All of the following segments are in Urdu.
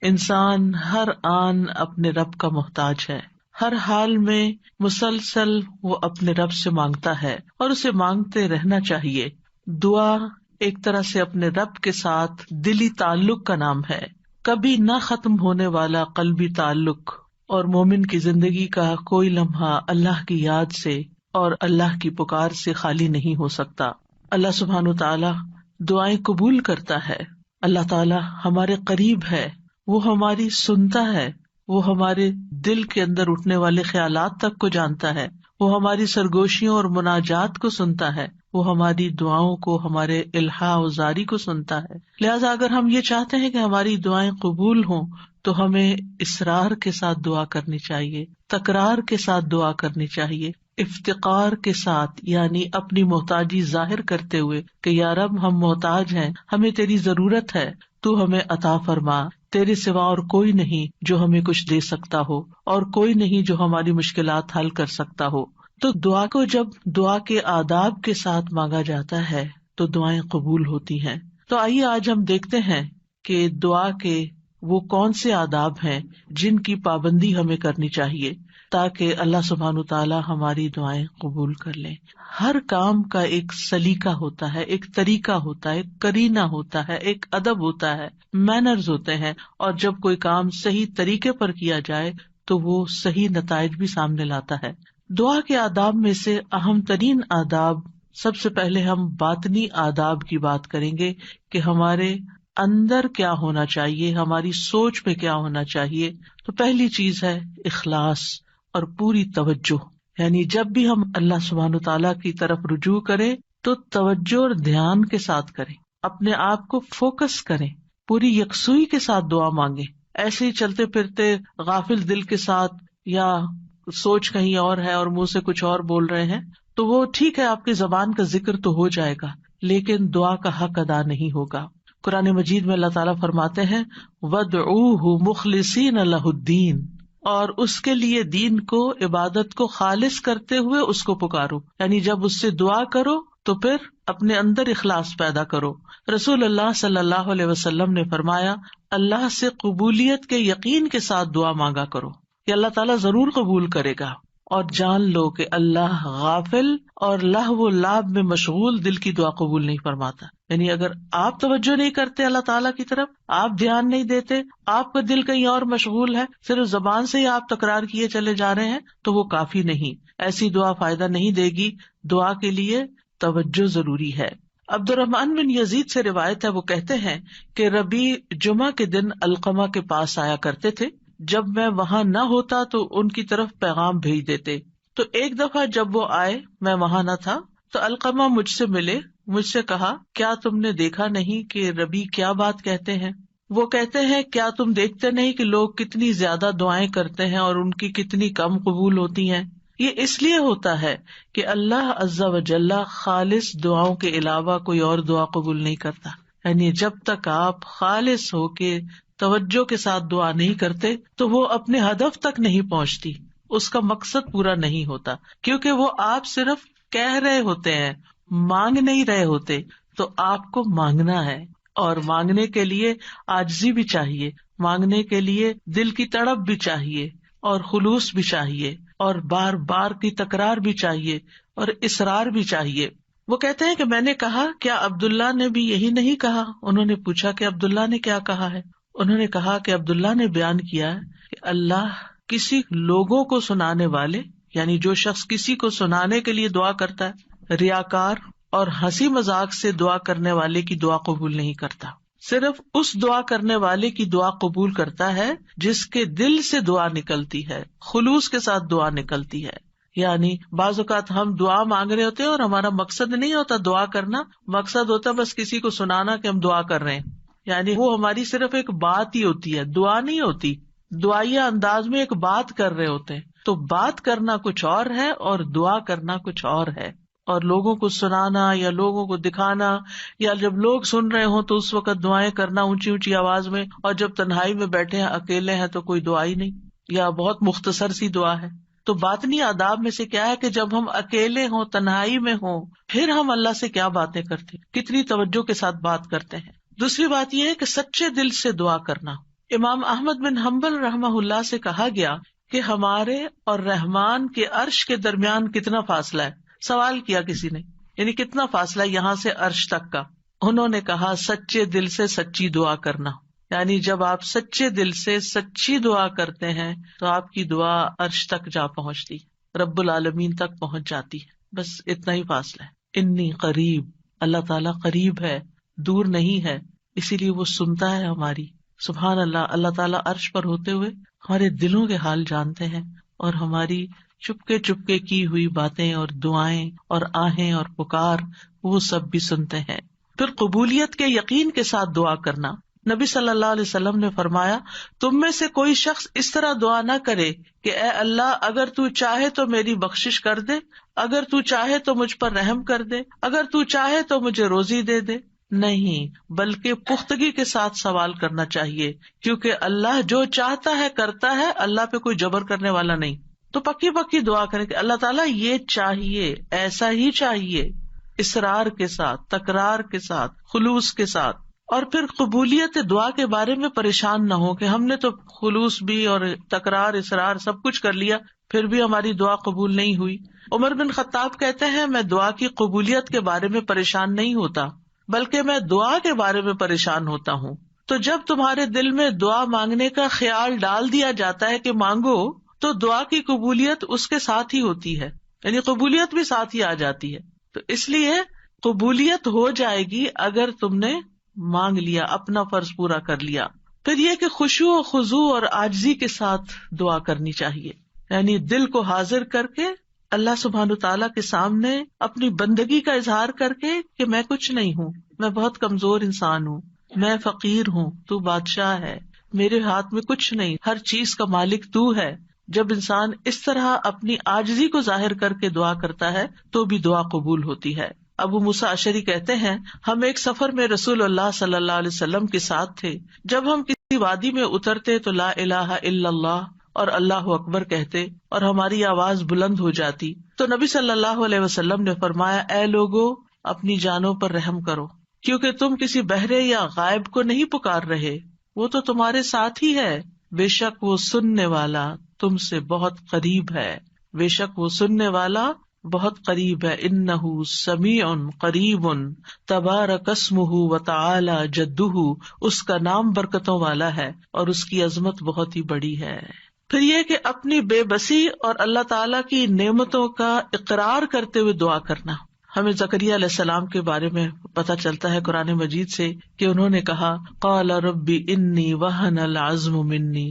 انسان ہر آن اپنے رب کا محتاج ہے، ہر حال میں مسلسل وہ اپنے رب سے مانگتا ہے اور اسے مانگتے رہنا چاہیے۔ دعا ایک طرح سے اپنے رب کے ساتھ دلی تعلق کا نام ہے، کبھی نہ ختم ہونے والا قلبی تعلق، اور مومن کی زندگی کا کوئی لمحہ اللہ کی یاد سے اور اللہ کی پکار سے خالی نہیں ہو سکتا۔ اللہ سبحانہ وتعالی دعائیں قبول کرتا ہے، اللہ تعالی ہمارے قریب ہے، وہ ہماری سنتا ہے، وہ ہمارے دل کے اندر اٹھنے والے خیالات تک کو جانتا ہے، وہ ہماری سرگوشیوں اور مناجات کو سنتا ہے، وہ ہماری دعاؤں کو، ہمارے الحاح و زاری کو سنتا ہے۔ لہٰذا اگر ہم یہ چاہتے ہیں کہ ہماری دعائیں قبول ہوں تو ہمیں اصرار کے ساتھ دعا کرنی چاہیے، تکرار کے ساتھ دعا کرنی چاہیے، افتقار کے ساتھ، یعنی اپنی محتاجی ظاہر کرتے ہوئے کہ یا رب ہم محتاج ہیں، ہمیں تیری ضرورت ہے، تو ہمیں عطا فرما، تیرے سوا اور کوئی نہیں جو ہمیں کچھ دے سکتا ہو، اور کوئی نہیں جو ہماری مشکلات حل کر سکتا ہو۔ تو دعا کو جب دعا کے آداب کے ساتھ مانگا جاتا ہے تو دعائیں قبول ہوتی ہیں۔ تو آئیے آج ہم دیکھتے ہیں کہ دعا کے وہ کون سے آداب ہیں جن کی پابندی ہمیں کرنی چاہیے تاکہ اللہ سبحانہ تعالیٰ ہماری دعائیں قبول کر لیں۔ ہر کام کا ایک سلیقہ ہوتا ہے، ایک طریقہ ہوتا ہے، ایک قرینہ ہوتا ہے، ایک ادب ہوتا ہے، مینرز ہوتے ہیں، اور جب کوئی کام صحیح طریقے پر کیا جائے تو وہ صحیح نتائج بھی سامنے لاتا ہے۔ دعا کے آداب میں سے اہم ترین آداب، سب سے پہلے ہم باطنی آداب کی بات کریں گے کہ ہمارے اندر کیا ہونا چاہیے، ہماری سوچ میں کیا ہونا چاہیے۔ تو پہلی چیز ہے اخلاص اور پوری توجہ، یعنی جب بھی ہم اللہ سبحانہ تعالیٰ کی طرف رجوع کریں تو توجہ اور دھیان کے ساتھ کریں، اپنے آپ کو فوکس کریں، پوری یکسوئی کے ساتھ دعا مانگیں۔ ایسے ہی چلتے پھرتے غافل دل کے ساتھ یا سوچ کہیں اور ہے اور منہ سے کچھ اور بول رہے ہیں تو وہ ٹھیک ہے، آپ کی زبان کا ذکر تو ہو جائے گا لیکن دعا کا حق ادا نہیں ہوگا۔ قرآن مجید میں اللہ تعالیٰ فرماتے ہیں وَادْعُوهُ مُخْلِصِينَ لَهُ الدِّينَ، اور اس کے لیے دین کو، عبادت کو خالص کرتے ہوئے اس کو پکارو، یعنی جب اس سے دعا کرو تو پھر اپنے اندر اخلاص پیدا کرو۔ رسول اللہ صلی اللہ علیہ وسلم نے فرمایا اللہ سے قبولیت کے یقین کے ساتھ دعا مانگا کرو کہ اللہ تعالیٰ ضرور قبول کرے گا، اور جان لو کہ اللہ غافل اور لہو و لعب میں مشغول دل کی دعا قبول نہیں فرماتا۔ یعنی اگر آپ توجہ نہیں کرتے اللہ تعالیٰ کی طرف، آپ دھیان نہیں دیتے، آپ کا دل کہیں اور مشغول ہے، صرف زبان سے ہی آپ تکرار کیے چلے جا رہے ہیں تو وہ کافی نہیں، ایسی دعا فائدہ نہیں دے گی۔ دعا کے لیے توجہ ضروری ہے۔ عبد الرحمن بن یزید سے روایت ہے، وہ کہتے ہیں کہ ربیع جمعہ کے دن علقمہ کے پاس آیا کرتے تھے، جب میں وہاں نہ ہوتا تو ان کی طرف پیغام بھیج دیتے۔ تو ایک دفعہ جب وہ آئے، میں وہاں نہ تھا، تو علقمہ مجھ سے ملے، مجھ سے کہا کیا تم نے دیکھا نہیں کہ ربیع کیا بات کہتے ہیں؟ وہ کہتے ہیں کیا تم دیکھتے نہیں کہ لوگ کتنی زیادہ دعائیں کرتے ہیں اور ان کی کتنی کم قبول ہوتی ہیں؟ یہ اس لیے ہوتا ہے کہ اللہ عز و جل خالص دعاؤں کے علاوہ کوئی اور دعا قبول نہیں کرتا۔ یعنی جب تک آپ خالص ہو کے توجہ کے ساتھ دعا نہیں کرتے تو وہ اپنے ہدف تک نہیں پہنچتی، اس کا مقصد پورا نہیں ہوتا، کیونکہ وہ آپ صرف کہہ رہے ہوتے ہیں، مانگ نہیں رہے ہوتے۔ تو آپ کو مانگنا ہے، اور مانگنے کے لیے عاجزی بھی چاہیے، مانگنے کے لیے دل کی تڑپ بھی چاہیے، اور خلوص بھی چاہیے، اور بار بار کی تکرار بھی چاہیے، اور اصرار بھی چاہیے۔ وہ کہتے ہیں کہ میں نے کہا کیا عبداللہ نے بھی یہی نہیں کہا؟ انہوں نے پوچھا کہ عبداللہ نے کیا کہا ہے؟ انہوں نے کہا کہ عبداللہ نے بیان کیا کہ اللہ کسی لوگوں کو سنانے والے، یعنی جو شخص کسی کو سنانے کے لیے دعا کرتا ہے، ریاکار اور ہنسی مذاق سے دعا کرنے والے کی دعا قبول نہیں کرتا، صرف اس دعا کرنے والے کی دعا قبول کرتا ہے جس کے دل سے دعا نکلتی ہے، خلوص کے ساتھ دعا نکلتی ہے۔ یعنی بعض اوقات ہم دعا مانگ رہے ہوتے ہیں اور ہمارا مقصد نہیں ہوتا دعا کرنا، مقصد ہوتا بس کسی کو سنانا کہ ہم دعا کر رہے ہیں، یعنی وہ ہماری صرف ایک بات ہی ہوتی ہے، دعا نہیں ہوتی، دعائیہ انداز میں ایک بات کر رہے ہوتے ہیں۔ تو بات کرنا کچھ اور ہے اور دعا کرنا کچھ اور ہے، اور لوگوں کو سنانا یا لوگوں کو دکھانا، یا جب لوگ سن رہے ہوں تو اس وقت دعائیں کرنا اونچی اونچی آواز میں، اور جب تنہائی میں بیٹھے ہیں، اکیلے ہیں تو کوئی دعا ہی نہیں، یا بہت مختصر سی دعا ہے۔ تو باطنی آداب میں سے کیا ہے کہ جب ہم اکیلے ہوں، تنہائی میں ہوں، پھر ہم اللہ سے کیا باتیں کرتے ہیں، کتنی توجہ کے ساتھ بات کرتے ہیں۔ دوسری بات یہ ہے کہ سچے دل سے دعا کرنا، امام احمد بن حنبل رحمہ اللہ سے کہا گیا کہ ہمارے اور رحمان کے عرش کے درمیان کتنا فاصلہ ہے. سوال کیا کسی نے، یعنی کتنا فاصلہ ہے یہاں سے عرش تک کا. انہوں نے کہا سچے دل سے سچی دعا کرنا. یعنی جب آپ سچے دل سے سچی دعا کرتے ہیں تو آپ کی دعا عرش تک جا پہنچتی، رب العالمین تک پہنچ جاتی ہے. بس اتنا ہی فاصلہ ہے. انی قریب، اللہ تعالیٰ قریب ہے، دور نہیں ہے، اسی لیے وہ سنتا ہے ہماری. سبحان اللہ، اللہ تعالیٰ عرش پر ہوتے ہوئے ہمارے دلوں کے حال جانتے ہیں اور ہماری چپکے چپکے کی ہوئی باتیں اور دعائیں اور آہیں اور پکار وہ سب بھی سنتے ہیں. پھر قبولیت کے یقین کے ساتھ دعا کرنا. نبی صلی اللہ علیہ وسلم نے فرمایا، تم میں سے کوئی شخص اس طرح دعا نہ کرے کہ اے اللہ اگر تو چاہے تو میری بخشش کر دے، اگر تو چاہے تو مجھ پر رحم کر دے، اگر تو چاہے تو مجھے روزی دے دے. نہیں، بلکہ پختگی کے ساتھ سوال کرنا چاہیے، کیونکہ اللہ جو چاہتا ہے کرتا ہے، اللہ پہ کوئی جبر کرنے والا نہیں. تو پکی پکی دعا کریں کہ اللہ تعالیٰ یہ چاہیے، ایسا ہی چاہیے، اصرار کے ساتھ، تکرار کے ساتھ، خلوص کے ساتھ. اور پھر قبولیت دعا کے بارے میں پریشان نہ ہو کہ ہم نے تو خلوص بھی اور تکرار اصرار سب کچھ کر لیا پھر بھی ہماری دعا قبول نہیں ہوئی. عمر بن خطاب کہتے ہیں، میں دعا کی قبولیت کے بارے میں پریشان نہیں ہوتا بلکہ میں دعا کے بارے میں پریشان ہوتا ہوں. تو جب تمہارے دل میں دعا مانگنے کا خیال ڈال دیا جاتا ہے کہ مانگو، تو دعا کی قبولیت اس کے ساتھ ہی ہوتی ہے، یعنی قبولیت بھی ساتھ ہی آ جاتی ہے. تو اس لیے قبولیت ہو جائے گی اگر تم نے مانگ لیا، اپنا فرض پورا کر لیا. پھر یہ کہ خشوع و خضوع اور عاجزی کے ساتھ دعا کرنی چاہیے، یعنی دل کو حاضر کر کے اللہ سبحانہ تعالیٰ کے سامنے اپنی بندگی کا اظہار کر کے کہ میں کچھ نہیں ہوں، میں بہت کمزور انسان ہوں، میں فقیر ہوں، تو بادشاہ ہے، میرے ہاتھ میں کچھ نہیں، ہر چیز کا مالک تو ہے. جب انسان اس طرح اپنی عاجزی کو ظاہر کر کے دعا کرتا ہے تو بھی دعا قبول ہوتی ہے. ابو موسیٰ اشعری کہتے ہیں، ہم ایک سفر میں رسول اللہ صلی اللہ علیہ وسلم کے ساتھ تھے. جب ہم کسی وادی میں اترتے تو لا الہ الا اللہ اور اللہ اکبر کہتے اور ہماری آواز بلند ہو جاتی تو نبی صلی اللہ علیہ وسلم نے فرمایا، اے لوگو اپنی جانوں پر رحم کرو، کیونکہ تم کسی بہرے یا غائب کو نہیں پکار رہے، وہ تو تمہارے ساتھ ہی ہے. بے شک وہ سننے والا تم سے بہت قریب ہے، بے شک وہ سننے والا بہت قریب ہے. انہ سمیع قریب تبارک اسمہ وتعالی جدہ، اس کا نام برکتوں والا ہے اور اس کی عظمت بہت ہی بڑی ہے. پھر یہ کہ اپنی بے بسی اور اللہ تعالیٰ کی نعمتوں کا اقرار کرتے ہوئے دعا کرنا. ہمیں زکریا علیہ السلام کے بارے میں پتہ چلتا ہے قرآن مجید سے کہ انہوں نے کہا، قال ربی انی وہن العظم منی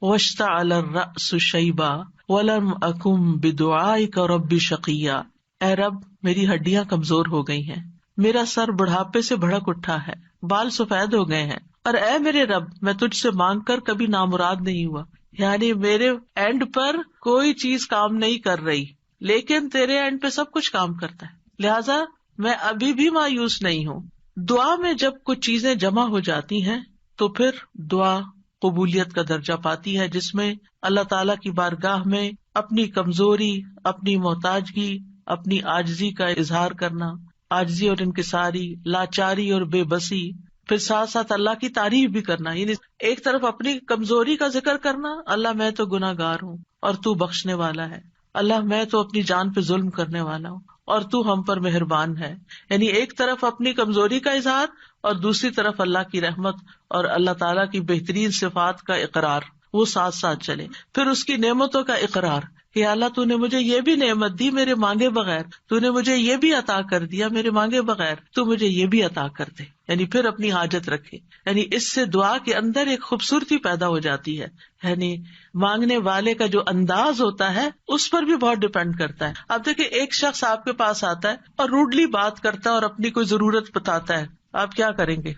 واشتعل الرأس شیبا ولم اکن بدعائک رب شقیا. اے رب میری ہڈیاں کمزور ہو گئی ہیں، میرا سر بڑھاپے سے بھڑک اٹھا ہے، بال سفید ہو گئے ہیں، اور اے میرے رب میں تجھ سے مانگ کر کبھی نامراد نہیں ہوا. یعنی میرے اینڈ پر کوئی چیز کام نہیں کر رہی، لیکن تیرے اینڈ پہ سب کچھ کام کرتا ہے، لہذا میں ابھی بھی مایوس نہیں ہوں. دعا میں جب کچھ چیزیں جمع ہو جاتی ہیں تو پھر دعا قبولیت کا درجہ پاتی ہے، جس میں اللہ تعالیٰ کی بارگاہ میں اپنی کمزوری، اپنی محتاجگی، اپنی عاجزی کا اظہار کرنا، عاجزی اور انکساری، لاچاری اور بے بسی، پھر ساتھ ساتھ اللہ کی تعریف بھی کرنا. یعنی ایک طرف اپنی کمزوری کا ذکر کرنا، اللہ میں تو گناہ گار ہوں اور تو بخشنے والا ہے، اللہ میں تو اپنی جان پہ ظلم کرنے والا ہوں اور تو ہم پر مہربان ہے. یعنی ایک طرف اپنی کمزوری کا اظہار اور دوسری طرف اللہ کی رحمت اور اللہ تعالیٰ کی بہترین صفات کا اقرار، وہ ساتھ ساتھ چلے. پھر اس کی نعمتوں کا اقرار کہ اللہ تو نے مجھے یہ بھی نعمت دی میرے مانگے بغیر، تو نے مجھے یہ بھی عطا کر دیا میرے مانگے بغیر، تو مجھے یہ بھی عطا کر دے. یعنی پھر اپنی حاجت رکھے. یعنی اس سے دعا کے اندر ایک خوبصورتی پیدا ہو جاتی ہے. یعنی مانگنے والے کا جو انداز ہوتا ہے اس پر بھی بہت ڈپینڈ کرتا ہے. اب دیکھیں ایک شخص آپ کے پاس آتا ہے اور روڈلی بات کرتا ہے اور اپنی کوئی ضرورت بتاتا ہے، آپ کیا کریں گے؟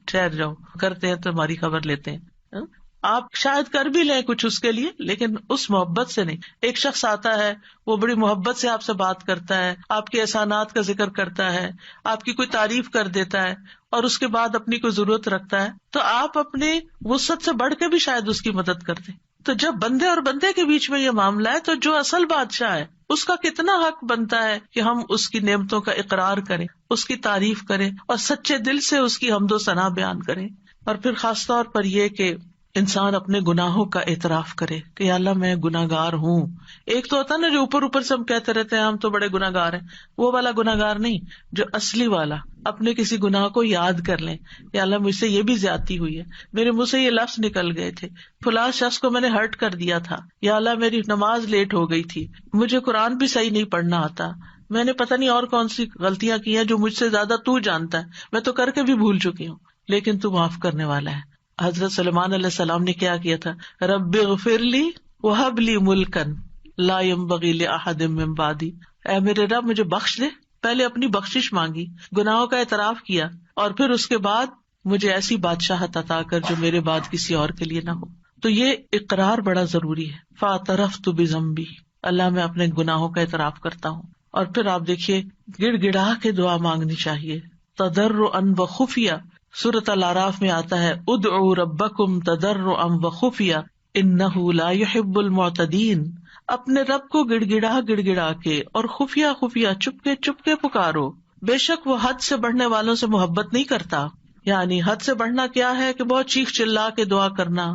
ٹھہر جاؤ، کرتے ہیں تو ہماری خبر لیتے ہیں. آپ شاید کر بھی لیں کچھ اس کے لیے، لیکن اس محبت سے نہیں. ایک شخص آتا ہے، وہ بڑی محبت سے آپ سے بات کرتا ہے، آپ کے احسانات کا ذکر کرتا ہے، آپ کی کوئی تعریف کر دیتا ہے اور اس کے بعد اپنی کوئی ضرورت رکھتا ہے، تو آپ اپنی وسعت سے بڑھ کے بھی شاید اس کی مدد کر دیں. تو جب بندے اور بندے کے بیچ میں یہ معاملہ ہے تو جو اصل بادشاہ ہے اس کا کتنا حق بنتا ہے کہ ہم اس کی نعمتوں کا اقرار کریں، اس کی تعریف کریں اور سچے دل سے اس کی حمد و ثنا بیان کریں. اور پھر خاص طور پر یہ کہ انسان اپنے گناہوں کا اعتراف کرے کہ یا اللہ میں گناہگار ہوں. ایک تو ہوتا نا جو اوپر اوپر سے ہم کہتے رہتے ہیں ہم تو بڑے گناہگار ہیں، وہ والا گناہگار نہیں، جو اصلی والا اپنے کسی گناہ کو یاد کر لیں. یا اللہ مجھ سے یہ بھی زیادتی ہوئی ہے، میرے منہ سے یہ لفظ نکل گئے تھے، فلاں شخص کو میں نے ہرٹ کر دیا تھا، یا اللہ میری نماز لیٹ ہو گئی تھی، مجھے قرآن بھی صحیح نہیں پڑھنا آتا، میں نے پتہ نہیں اور کون سی غلطیاں کی ہیں جو مجھ سے زیادہ تو جانتا ہے، میں تو کر کے بھی بھول چکی ہوں، لیکن تو معاف کرنے والا ہے. حضرت سلیمان علیہ السلام نے کیا کیا تھا؟ رب اغفر لی وہب لی ملکن لا ينبغی لأحد من بعدی، اے میرے رب مجھے بخش دے. پہلے اپنی بخشش مانگی، گناہوں کا اعتراف کیا، اور پھر اس کے بعد مجھے ایسی بادشاہت عطا کر جو میرے بعد کسی اور کے لیے نہ ہو. تو یہ اقرار بڑا ضروری ہے. فاعترفت بذنبی، اللہ میں اپنے گناہوں کا اعتراف کرتا ہوں. اور پھر آپ دیکھیے گڑ گڑا کے دعا مانگنی چاہیے، تضرعا وخفیہ. سورۃ الاعراف میں آتا ہے ادعوا ربکم تضرعا وخفیہ انہ لا يحب المعتدین. اپنے رب کو گڑ گڑا کے اور خفیہ خفیہ چپ کے پکارو، بے شک وہ حد سے بڑھنے والوں سے محبت نہیں کرتا. یعنی حد سے بڑھنا کیا ہے کہ بہت چیخ چلا کے دعا کرنا،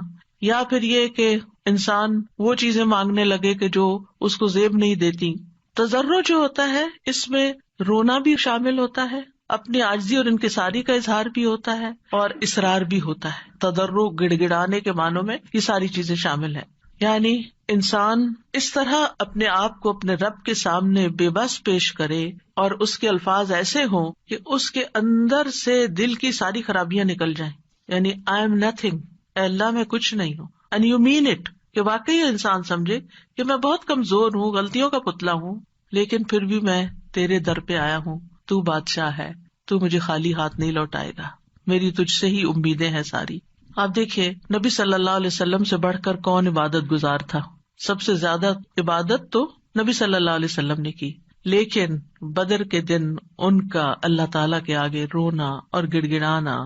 یا پھر یہ کہ انسان وہ چیزیں مانگنے لگے کہ جو اس کو زیب نہیں دیتی. تضرع جو ہوتا ہے اس میں رونا بھی شامل ہوتا ہے، اپنی عاجزی اور انکساری کا اظہار بھی ہوتا ہے، اور اصرار بھی ہوتا ہے. تضرع گڑ گڑانے کے معنوں میں یہ ساری چیزیں شامل ہیں. یعنی انسان اس طرح اپنے آپ کو اپنے رب کے سامنے بے بس پیش کرے اور اس کے الفاظ ایسے ہوں کہ اس کے اندر سے دل کی ساری خرابیاں نکل جائیں. یعنی آئی ایم نتھنگ، اے اللہ میں کچھ نہیں ہوں. اینڈ یو مین اٹ، کہ واقعی انسان سمجھے کہ میں بہت کمزور ہوں، غلطیوں کا پتلا ہوں، لیکن پھر بھی میں تیرے در پہ آیا ہوں. تو بادشاہ ہے، تو مجھے خالی ہاتھ نہیں لوٹائے گا، میری تجھ سے ہی امیدیں ہیں ساری. آپ دیکھیے نبی صلی اللہ علیہ وسلم سے بڑھ کر کون عبادت گزار تھا؟ سب سے زیادہ عبادت تو نبی صلی اللہ علیہ وسلم نے کی، لیکن بدر کے دن ان کا اللہ تعالیٰ کے آگے رونا اور گڑ گڑانا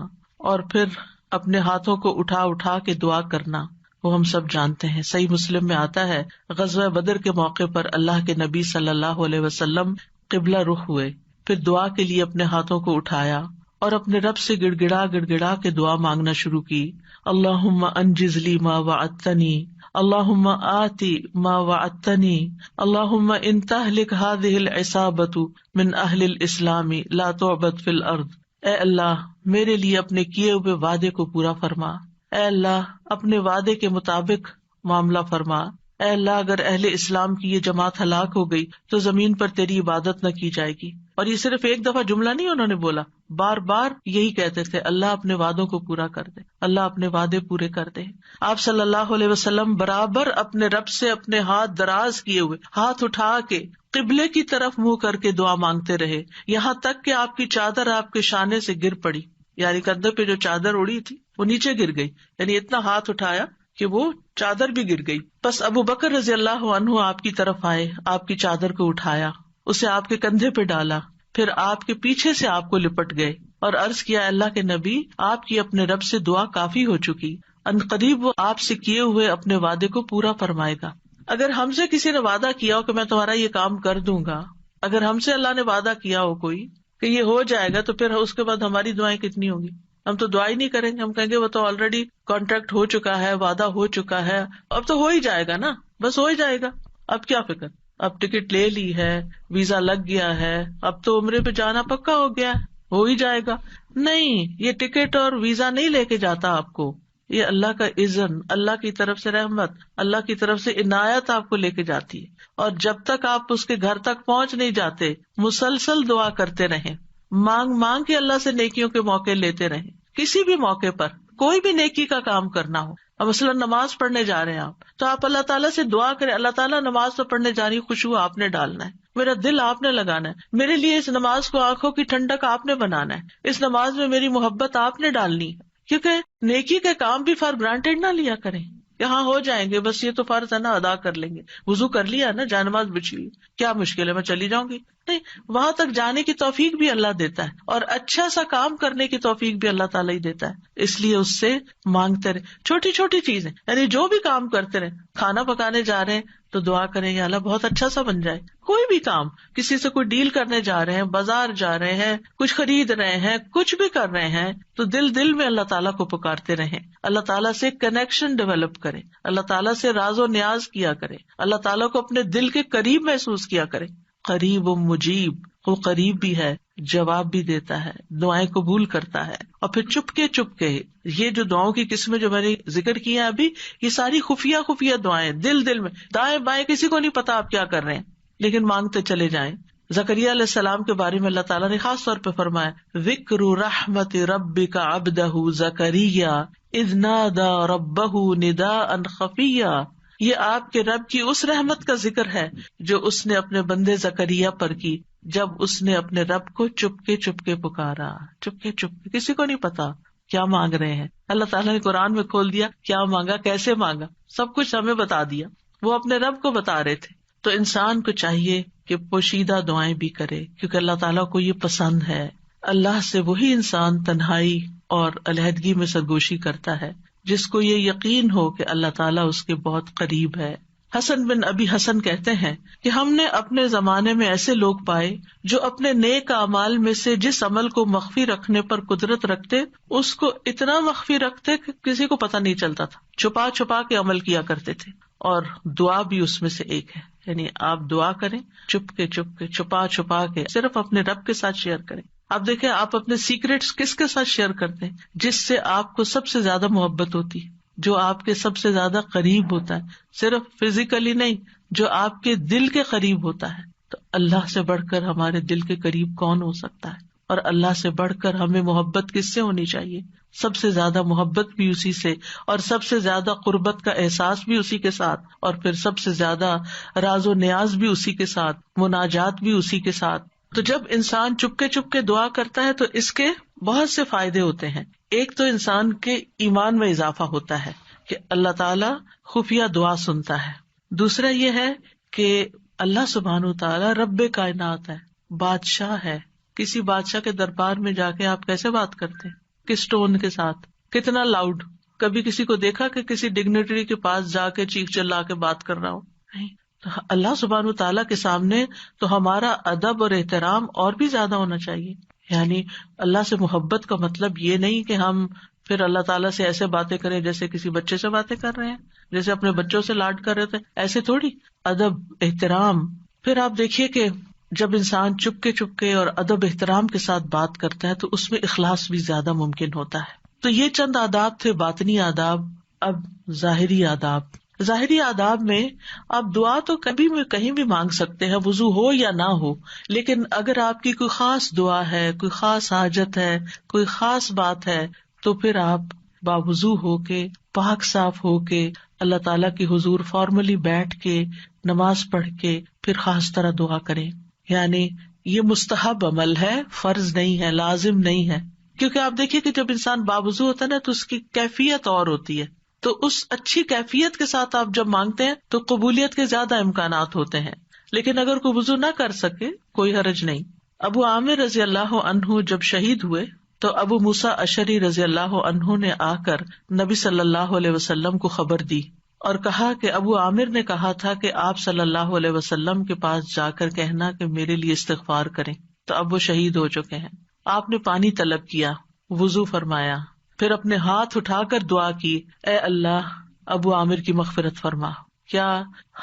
اور پھر اپنے ہاتھوں کو اٹھا اٹھا کے دعا کرنا وہ ہم سب جانتے ہیں. صحیح مسلم میں آتا ہے غزوہ بدر کے موقع پر اللہ کے نبی صلی اللہ علیہ وسلم قبلہ رخ ہوئے، پھر دعا کے لیے اپنے ہاتھوں کو اٹھایا اور اپنے رب سے گڑ گڑا کے دعا مانگنا شروع کی. اللہم انجز لی ما وعدتنی، اللہم آتی ما وعدتنی، اللہم ان تہلک ہذہ العصابۃ من اہل الاسلام لا تعبد فی الارض. اے اللہ میرے لیے اپنے کیے ہوئے وعدے کو پورا فرما، اے اللہ اپنے وعدے کے مطابق معاملہ فرما. اے اللہ اگر اہل اسلام کی یہ جماعت ہلاک ہو گئی تو زمین پر تیری عبادت نہ کی جائے گی. اور یہ صرف ایک دفعہ جملہ نہیں انہوں نے بولا، بار بار یہی کہتے تھے اللہ اپنے وعدوں کو پورا کر دے، اللہ اپنے وعدے پورے کر دے. آپ صلی اللہ علیہ وسلم برابر اپنے رب سے اپنے ہاتھ دراز کیے ہوئے، ہاتھ اٹھا کے قبلے کی طرف منہ کر کے دعا مانگتے رہے، یہاں تک کہ آپ کی چادر آپ کے شانے سے گر پڑی. یعنی کندھے پہ جو چادر اڑی تھی وہ نیچے گر گئی، یعنی اتنا ہاتھ اٹھایا کہ وہ چادر بھی گر گئی. بس ابو بکر رضی اللہ عنہ آپ کی طرف آئے، آپ کی چادر کو اٹھایا، اسے آپ کے کندھے پہ ڈالا، پھر آپ کے پیچھے سے آپ کو لپٹ گئے اور عرض کیا اللہ کے نبی آپ کی اپنے رب سے دعا کافی ہو چکی، ان قریب وہ آپ سے کیے ہوئے اپنے وعدے کو پورا فرمائے گا. اگر ہم سے کسی نے وعدہ کیا ہو کہ میں تمہارا یہ کام کر دوں گا، اگر ہم سے اللہ نے وعدہ کیا ہو کوئی کہ یہ ہو جائے گا، تو پھر اس کے بعد ہماری دعائیں کتنی ہوگی؟ ہم تو دعا ہی نہیں کریں گے، ہم کہیں گے وہ تو آلریڈی کانٹریکٹ ہو چکا ہے، وعدہ ہو چکا ہے، اب تو ہو ہی جائے گا نا، بس ہو ہی جائے گا، اب کیا فکر، اب ٹکٹ لے لی ہے، ویزا لگ گیا ہے، اب تو عمرے پہ جانا پکا ہو گیا ہے، ہو ہی جائے گا. نہیں، یہ ٹکٹ اور ویزا نہیں لے کے جاتا آپ کو، یہ اللہ کا اذن، اللہ کی طرف سے رحمت، اللہ کی طرف سے عنایت آپ کو لے کے جاتی ہے. اور جب تک آپ اس کے گھر تک پہنچ نہیں جاتے مسلسل دعا کرتے رہیں، مانگ مانگ کے اللہ سے نیکیوں کے موقع لیتے رہیں. کسی بھی موقع پر کوئی بھی نیکی کا کام کرنا ہو، اب مثلاً نماز پڑھنے جا رہے ہیں آپ، تو آپ اللہ تعالیٰ سے دعا کریں، اللہ تعالیٰ نماز تو پڑھنے جا رہی، خوشبو آپ نے ڈالنا ہے، میرا دل آپ نے لگانا ہے، میرے لیے اس نماز کو آنکھوں کی ٹھنڈک آپ نے بنانا ہے، اس نماز میں میری محبت آپ نے ڈالنی ہے. کیونکہ نیکی کے کام بھی فار گرانٹیڈ نہ لیا کریں کہ ہاں ہو جائیں گے، بس یہ تو فرض ہے نا، ادا کر لیں گے. وضو کر لیا نا، جائے نماز بچھی، کیا مشکل ہے، میں چلی جاؤں گی. نہیں، وہاں تک جانے کی توفیق بھی اللہ دیتا ہے، اور اچھا سا کام کرنے کی توفیق بھی اللہ تعالیٰ ہی دیتا ہے. اس لیے اس سے مانگتے رہے، چھوٹی چھوٹی چیزیں، یعنی جو بھی کام کرتے رہے. کھانا پکانے جا رہے ہیں تو دعا کریں یا اللہ بہت اچھا سا بن جائے. کوئی بھی کام، کسی سے کوئی ڈیل کرنے جا رہے ہیں، بازار جا رہے ہیں، کچھ خرید رہے ہیں، کچھ بھی کر رہے ہیں، تو دل میں اللہ تعالیٰ کو پکارتے رہیں، اللہ تعالیٰ سے کنیکشن ڈیولپ کریں، اللہ تعالیٰ سے راز و نیاز کیا کریں، اللہ تعالیٰ کو اپنے دل کے قریب محسوس کیا کریں. قریب و مجیب، وہ قریب بھی ہے، جواب بھی دیتا ہے، دعائیں قبول کرتا ہے. اور پھر چپ کے یہ جو دعاؤں کی قسمیں جو میں نے ذکر کی ہیں ابھی، یہ ساری خفیہ دعائیں، دل میں، دائیں بائیں کسی کو نہیں پتا آپ کیا کر رہے ہیں، لیکن مانگتے چلے جائیں. زکریا علیہ السلام کے بارے میں اللہ تعالیٰ نے خاص طور پہ فرمایا، ذکر رحمت ربک عبدہ زکریا اذ نادى ربہ نداء خفیا. یہ آپ کے رب کی اس رحمت کا ذکر ہے جو اس نے اپنے بندے زکریا پر کی جب اس نے اپنے رب کو چپ کے پکارا. چپ کے کسی کو نہیں پتا کیا مانگ رہے ہیں. اللہ تعالیٰ نے قرآن میں کھول دیا کیا مانگا، کیسے مانگا، سب کچھ ہمیں بتا دیا. وہ اپنے رب کو بتا رہے تھے. تو انسان کو چاہیے کہ پوشیدہ دعائیں بھی کرے، کیونکہ اللہ تعالیٰ کو یہ پسند ہے. اللہ سے وہی انسان تنہائی اور علیحدگی میں سرگوشی کرتا ہے جس کو یہ یقین ہو کہ اللہ تعالیٰ اس کے بہت قریب ہے. حسن بن ابی حسن کہتے ہیں کہ ہم نے اپنے زمانے میں ایسے لوگ پائے جو اپنے نیک اعمال میں سے جس عمل کو مخفی رکھنے پر قدرت رکھتے اس کو اتنا مخفی رکھتے کہ کسی کو پتہ نہیں چلتا تھا. چھپا کے عمل کیا کرتے تھے، اور دعا بھی اس میں سے ایک ہے. یعنی آپ دعا کریں چپ کے چھپا کے، صرف اپنے رب کے ساتھ شیئر کریں. آپ دیکھیں آپ اپنے سیکریٹس کس کے ساتھ شیئر کرتے ہیں؟ جس سے آپ کو سب سے زیادہ محبت ہوتی ہے، جو آپ کے سب سے زیادہ قریب ہوتا ہے، صرف فزیکلی نہیں، جو آپ کے دل کے قریب ہوتا ہے. تو اللہ سے بڑھ کر ہمارے دل کے قریب کون ہو سکتا ہے؟ اور اللہ سے بڑھ کر ہمیں محبت کس سے ہونی چاہیے؟ سب سے زیادہ محبت بھی اسی سے، اور سب سے زیادہ قربت کا احساس بھی اسی کے ساتھ، اور پھر سب سے زیادہ راز و نیاز بھی اسی کے ساتھ، مناجات بھی اسی کے ساتھ. تو جب انسان چپ کے دعا کرتا ہے تو اس کے بہت سے فائدے ہوتے ہیں. ایک تو انسان کے ایمان میں اضافہ ہوتا ہے کہ اللہ تعالیٰ خفیہ دعا سنتا ہے. دوسرا یہ ہے کہ اللہ سبحانہ وتعالیٰ رب کائنات ہے، بادشاہ ہے. کسی بادشاہ کے دربار میں جا کے آپ کیسے بات کرتے ہیں؟ کس ٹون کے ساتھ، کتنا لاؤڈ؟ کبھی کسی کو دیکھا کہ کسی ڈگنیٹری کے پاس جا کے چیخ چلا کے بات کر رہا ہو؟ نہیں. تو اللہ سبحانہ وتعالیٰ کے سامنے تو ہمارا ادب اور احترام اور بھی زیادہ ہونا چاہیے. یعنی اللہ سے محبت کا مطلب یہ نہیں کہ ہم پھر اللہ تعالیٰ سے ایسے باتیں کریں جیسے کسی بچے سے باتیں کر رہے ہیں، جیسے اپنے بچوں سے لاڈ کر رہے تھے، ایسے تھوڑی. ادب احترام. پھر آپ دیکھیے کہ جب انسان چپ کے اور ادب احترام کے ساتھ بات کرتا ہے تو اس میں اخلاص بھی زیادہ ممکن ہوتا ہے. تو یہ چند آداب تھے، باطنی آداب. اب ظاہری آداب. ظاہری آداب میں آپ دعا تو کبھی بھی کہیں بھی مانگ سکتے ہیں، وضو ہو یا نہ ہو. لیکن اگر آپ کی کوئی خاص دعا ہے، کوئی خاص حاجت ہے، کوئی خاص بات ہے، تو پھر آپ باوضو ہو کے، پاک صاف ہو کے اللہ تعالیٰ کی حضور فارملی بیٹھ کے نماز پڑھ کے پھر خاص طرح دعا کریں. یعنی یہ مستحب عمل ہے، فرض نہیں ہے، لازم نہیں ہے. کیونکہ آپ دیکھیے کہ جب انسان باوضو ہوتا ہے نا تو اس کی کیفیت اور ہوتی ہے. تو اس اچھی کیفیت کے ساتھ آپ جب مانگتے ہیں تو قبولیت کے زیادہ امکانات ہوتے ہیں. لیکن اگر کوئی وضو نہ کر سکے کوئی حرج نہیں. ابو عامر رضی اللہ عنہ جب شہید ہوئے تو ابو موسیٰ اشعری رضی اللہ عنہ نے آ کر نبی صلی اللہ علیہ وسلم کو خبر دی اور کہا کہ ابو عامر نے کہا تھا کہ آپ صلی اللہ علیہ وسلم کے پاس جا کر کہنا کہ میرے لیے استغفار کریں. تو اب وہ شہید ہو چکے ہیں. آپ نے پانی طلب کیا، وضو فرمایا، پھر اپنے ہاتھ اٹھا کر دعا کی، اے اللہ ابو عامر کی مغفرت فرما. کیا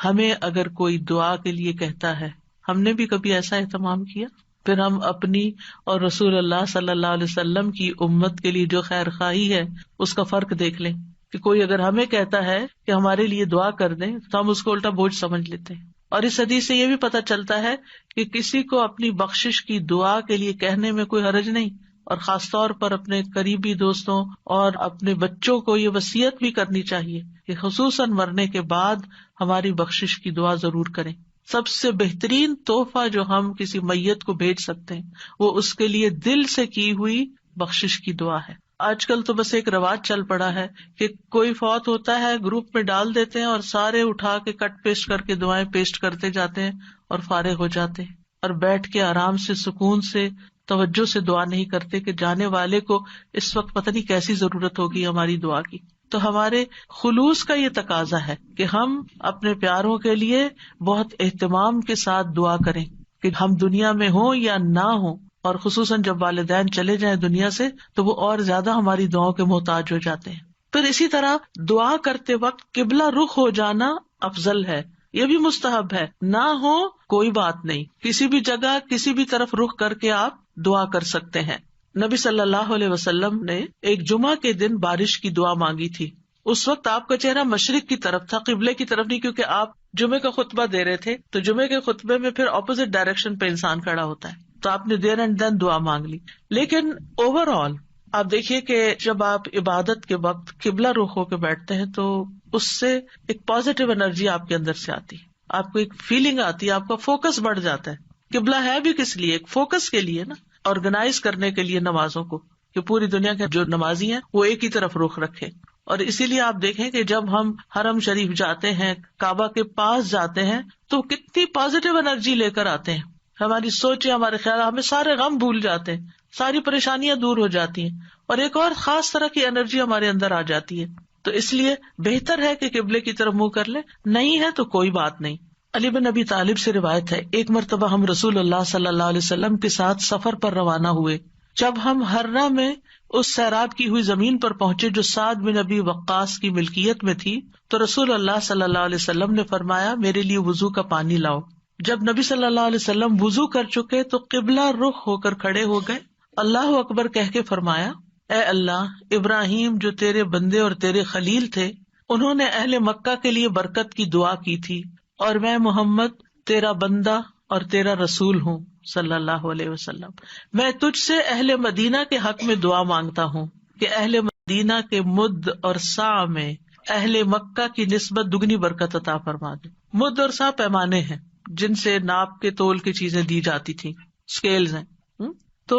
ہمیں اگر کوئی دعا کے لیے کہتا ہے، ہم نے بھی کبھی ایسا اہتمام کیا؟ پھر ہم اپنی اور رسول اللہ صلی اللہ علیہ وسلم کی امت کے لیے جو خیر خواہی ہے اس کا فرق دیکھ لیں کہ کوئی اگر ہمیں کہتا ہے کہ ہمارے لیے دعا کر دیں تو ہم اس کو الٹا بوجھ سمجھ لیتے ہیں. اور اس حدیث سے یہ بھی پتہ چلتا ہے کہ کسی کو اپنی بخشش کی دعا کے لیے کہنے میں کوئی حرج نہیں، اور خاص طور پر اپنے قریبی دوستوں اور اپنے بچوں کو یہ وصیت بھی کرنی چاہیے کہ خصوصاً مرنے کے بعد ہماری بخشش کی دعا ضرور کریں. سب سے بہترین تحفہ جو ہم کسی میت کو بھیج سکتے ہیں وہ اس کے لیے دل سے کی ہوئی بخشش کی دعا ہے. آج کل تو بس ایک رواج چل پڑا ہے کہ کوئی فوت ہوتا ہے گروپ میں ڈال دیتے ہیں اور سارے اٹھا کے کٹ پیسٹ کر کے دعائیں پیسٹ کرتے جاتے ہیں اور فارغ ہو جاتے ہیں. اور بیٹھ کے آرام سے سکون سے توجہ سے دعا نہیں کرتے کہ جانے والے کو اس وقت پتہ نہیں کیسی ضرورت ہوگی ہماری دعا کی. تو ہمارے خلوص کا یہ تقاضا ہے کہ ہم اپنے پیاروں کے لیے بہت اہتمام کے ساتھ دعا کریں کہ ہم دنیا میں ہوں یا نہ ہوں، اور خصوصاً جب والدین چلے جائیں دنیا سے تو وہ اور زیادہ ہماری دعاؤں کے محتاج ہو جاتے ہیں. پھر اسی طرح دعا کرتے وقت قبلہ رخ ہو جانا افضل ہے، یہ بھی مستحب ہے. نہ ہو کوئی بات نہیں، کسی بھی جگہ کسی بھی طرف رخ کر کے آپ دعا کر سکتے ہیں. نبی صلی اللہ علیہ وسلم نے ایک جمعہ کے دن بارش کی دعا مانگی تھی. اس وقت آپ کا چہرہ مشرق کی طرف تھا، قبلے کی طرف نہیں، کیونکہ آپ جمعے کا خطبہ دے رہے تھے. تو جمعے کے خطبے میں پھر اپوزٹ ڈائریکشن پہ انسان کھڑا ہوتا ہے، تو آپ نے دیر اینڈ دین دعا مانگ لی. لیکن اوور آل آپ دیکھیے کہ جب آپ عبادت کے وقت قبلہ رخ ہو کے بیٹھتے ہیں تو اس سے ایک پازیٹیو انرجی آپ کے اندر سے آتی ہے، آپ کو ایک فیلنگ آتی ہے، آپ کا فوکس بڑھ جاتا ہے. قبلہ ہے بھی کس لیے؟ ایک فوکس کے لیے نا، آرگنائز کرنے کے لیے نمازوں کو، کہ پوری دنیا کے جو نمازی ہیں وہ ایک ہی طرف رخ رکھے. اور اسی لیے آپ دیکھیں کہ جب ہم حرم شریف جاتے ہیں، کعبہ کے پاس جاتے ہیں، تو کتنی پازیٹیو انرجی لے کر آتے ہیں. ہماری سوچیں، ہمارے خیال، ہمیں سارے غم بھول جاتے ہیں، ساری پریشانیاں دور ہو جاتی ہیں، اور ایک اور خاص طرح کی انرجی ہمارے اندر آ جاتی ہے. تو اس لیے بہتر ہے کہ قبلے کی طرف منہ کر لیں، نہیں ہے تو کوئی بات نہیں. علی بن ابی طالب سے روایت ہے، ایک مرتبہ ہم رسول اللہ صلی اللہ علیہ وسلم کے ساتھ سفر پر روانہ ہوئے. جب ہم ہرہ میں اس سیراب کی ہوئی زمین پر پہنچے جو سعد بن ابی وقاص کی ملکیت میں تھی، تو رسول اللہ صلی اللہ علیہ وسلم نے فرمایا، میرے لیے وضو کا پانی لاؤ. جب نبی صلی اللہ علیہ وسلم وضو کر چکے تو قبلہ رخ ہو کر کھڑے ہو گئے، اللہ اکبر کہہ کے فرمایا، اے اللہ، ابراہیم جو تیرے بندے اور تیرے خلیل تھے، انہوں نے اہل مکہ کے لیے برکت کی دعا کی تھی، اور میں محمد تیرا بندہ اور تیرا رسول ہوں صلی اللہ علیہ وسلم. میں تجھ سے اہل مدینہ کے حق میں دعا مانگتا ہوں کہ اہل مدینہ کے مد اور سا میں اہل مکہ کی نسبت دگنی برکت عطا فرما دے. مد اور سا پیمانے ہیں جن سے ناپ کے تول کی چیزیں دی جاتی تھی، اسکیلز ہیں. تو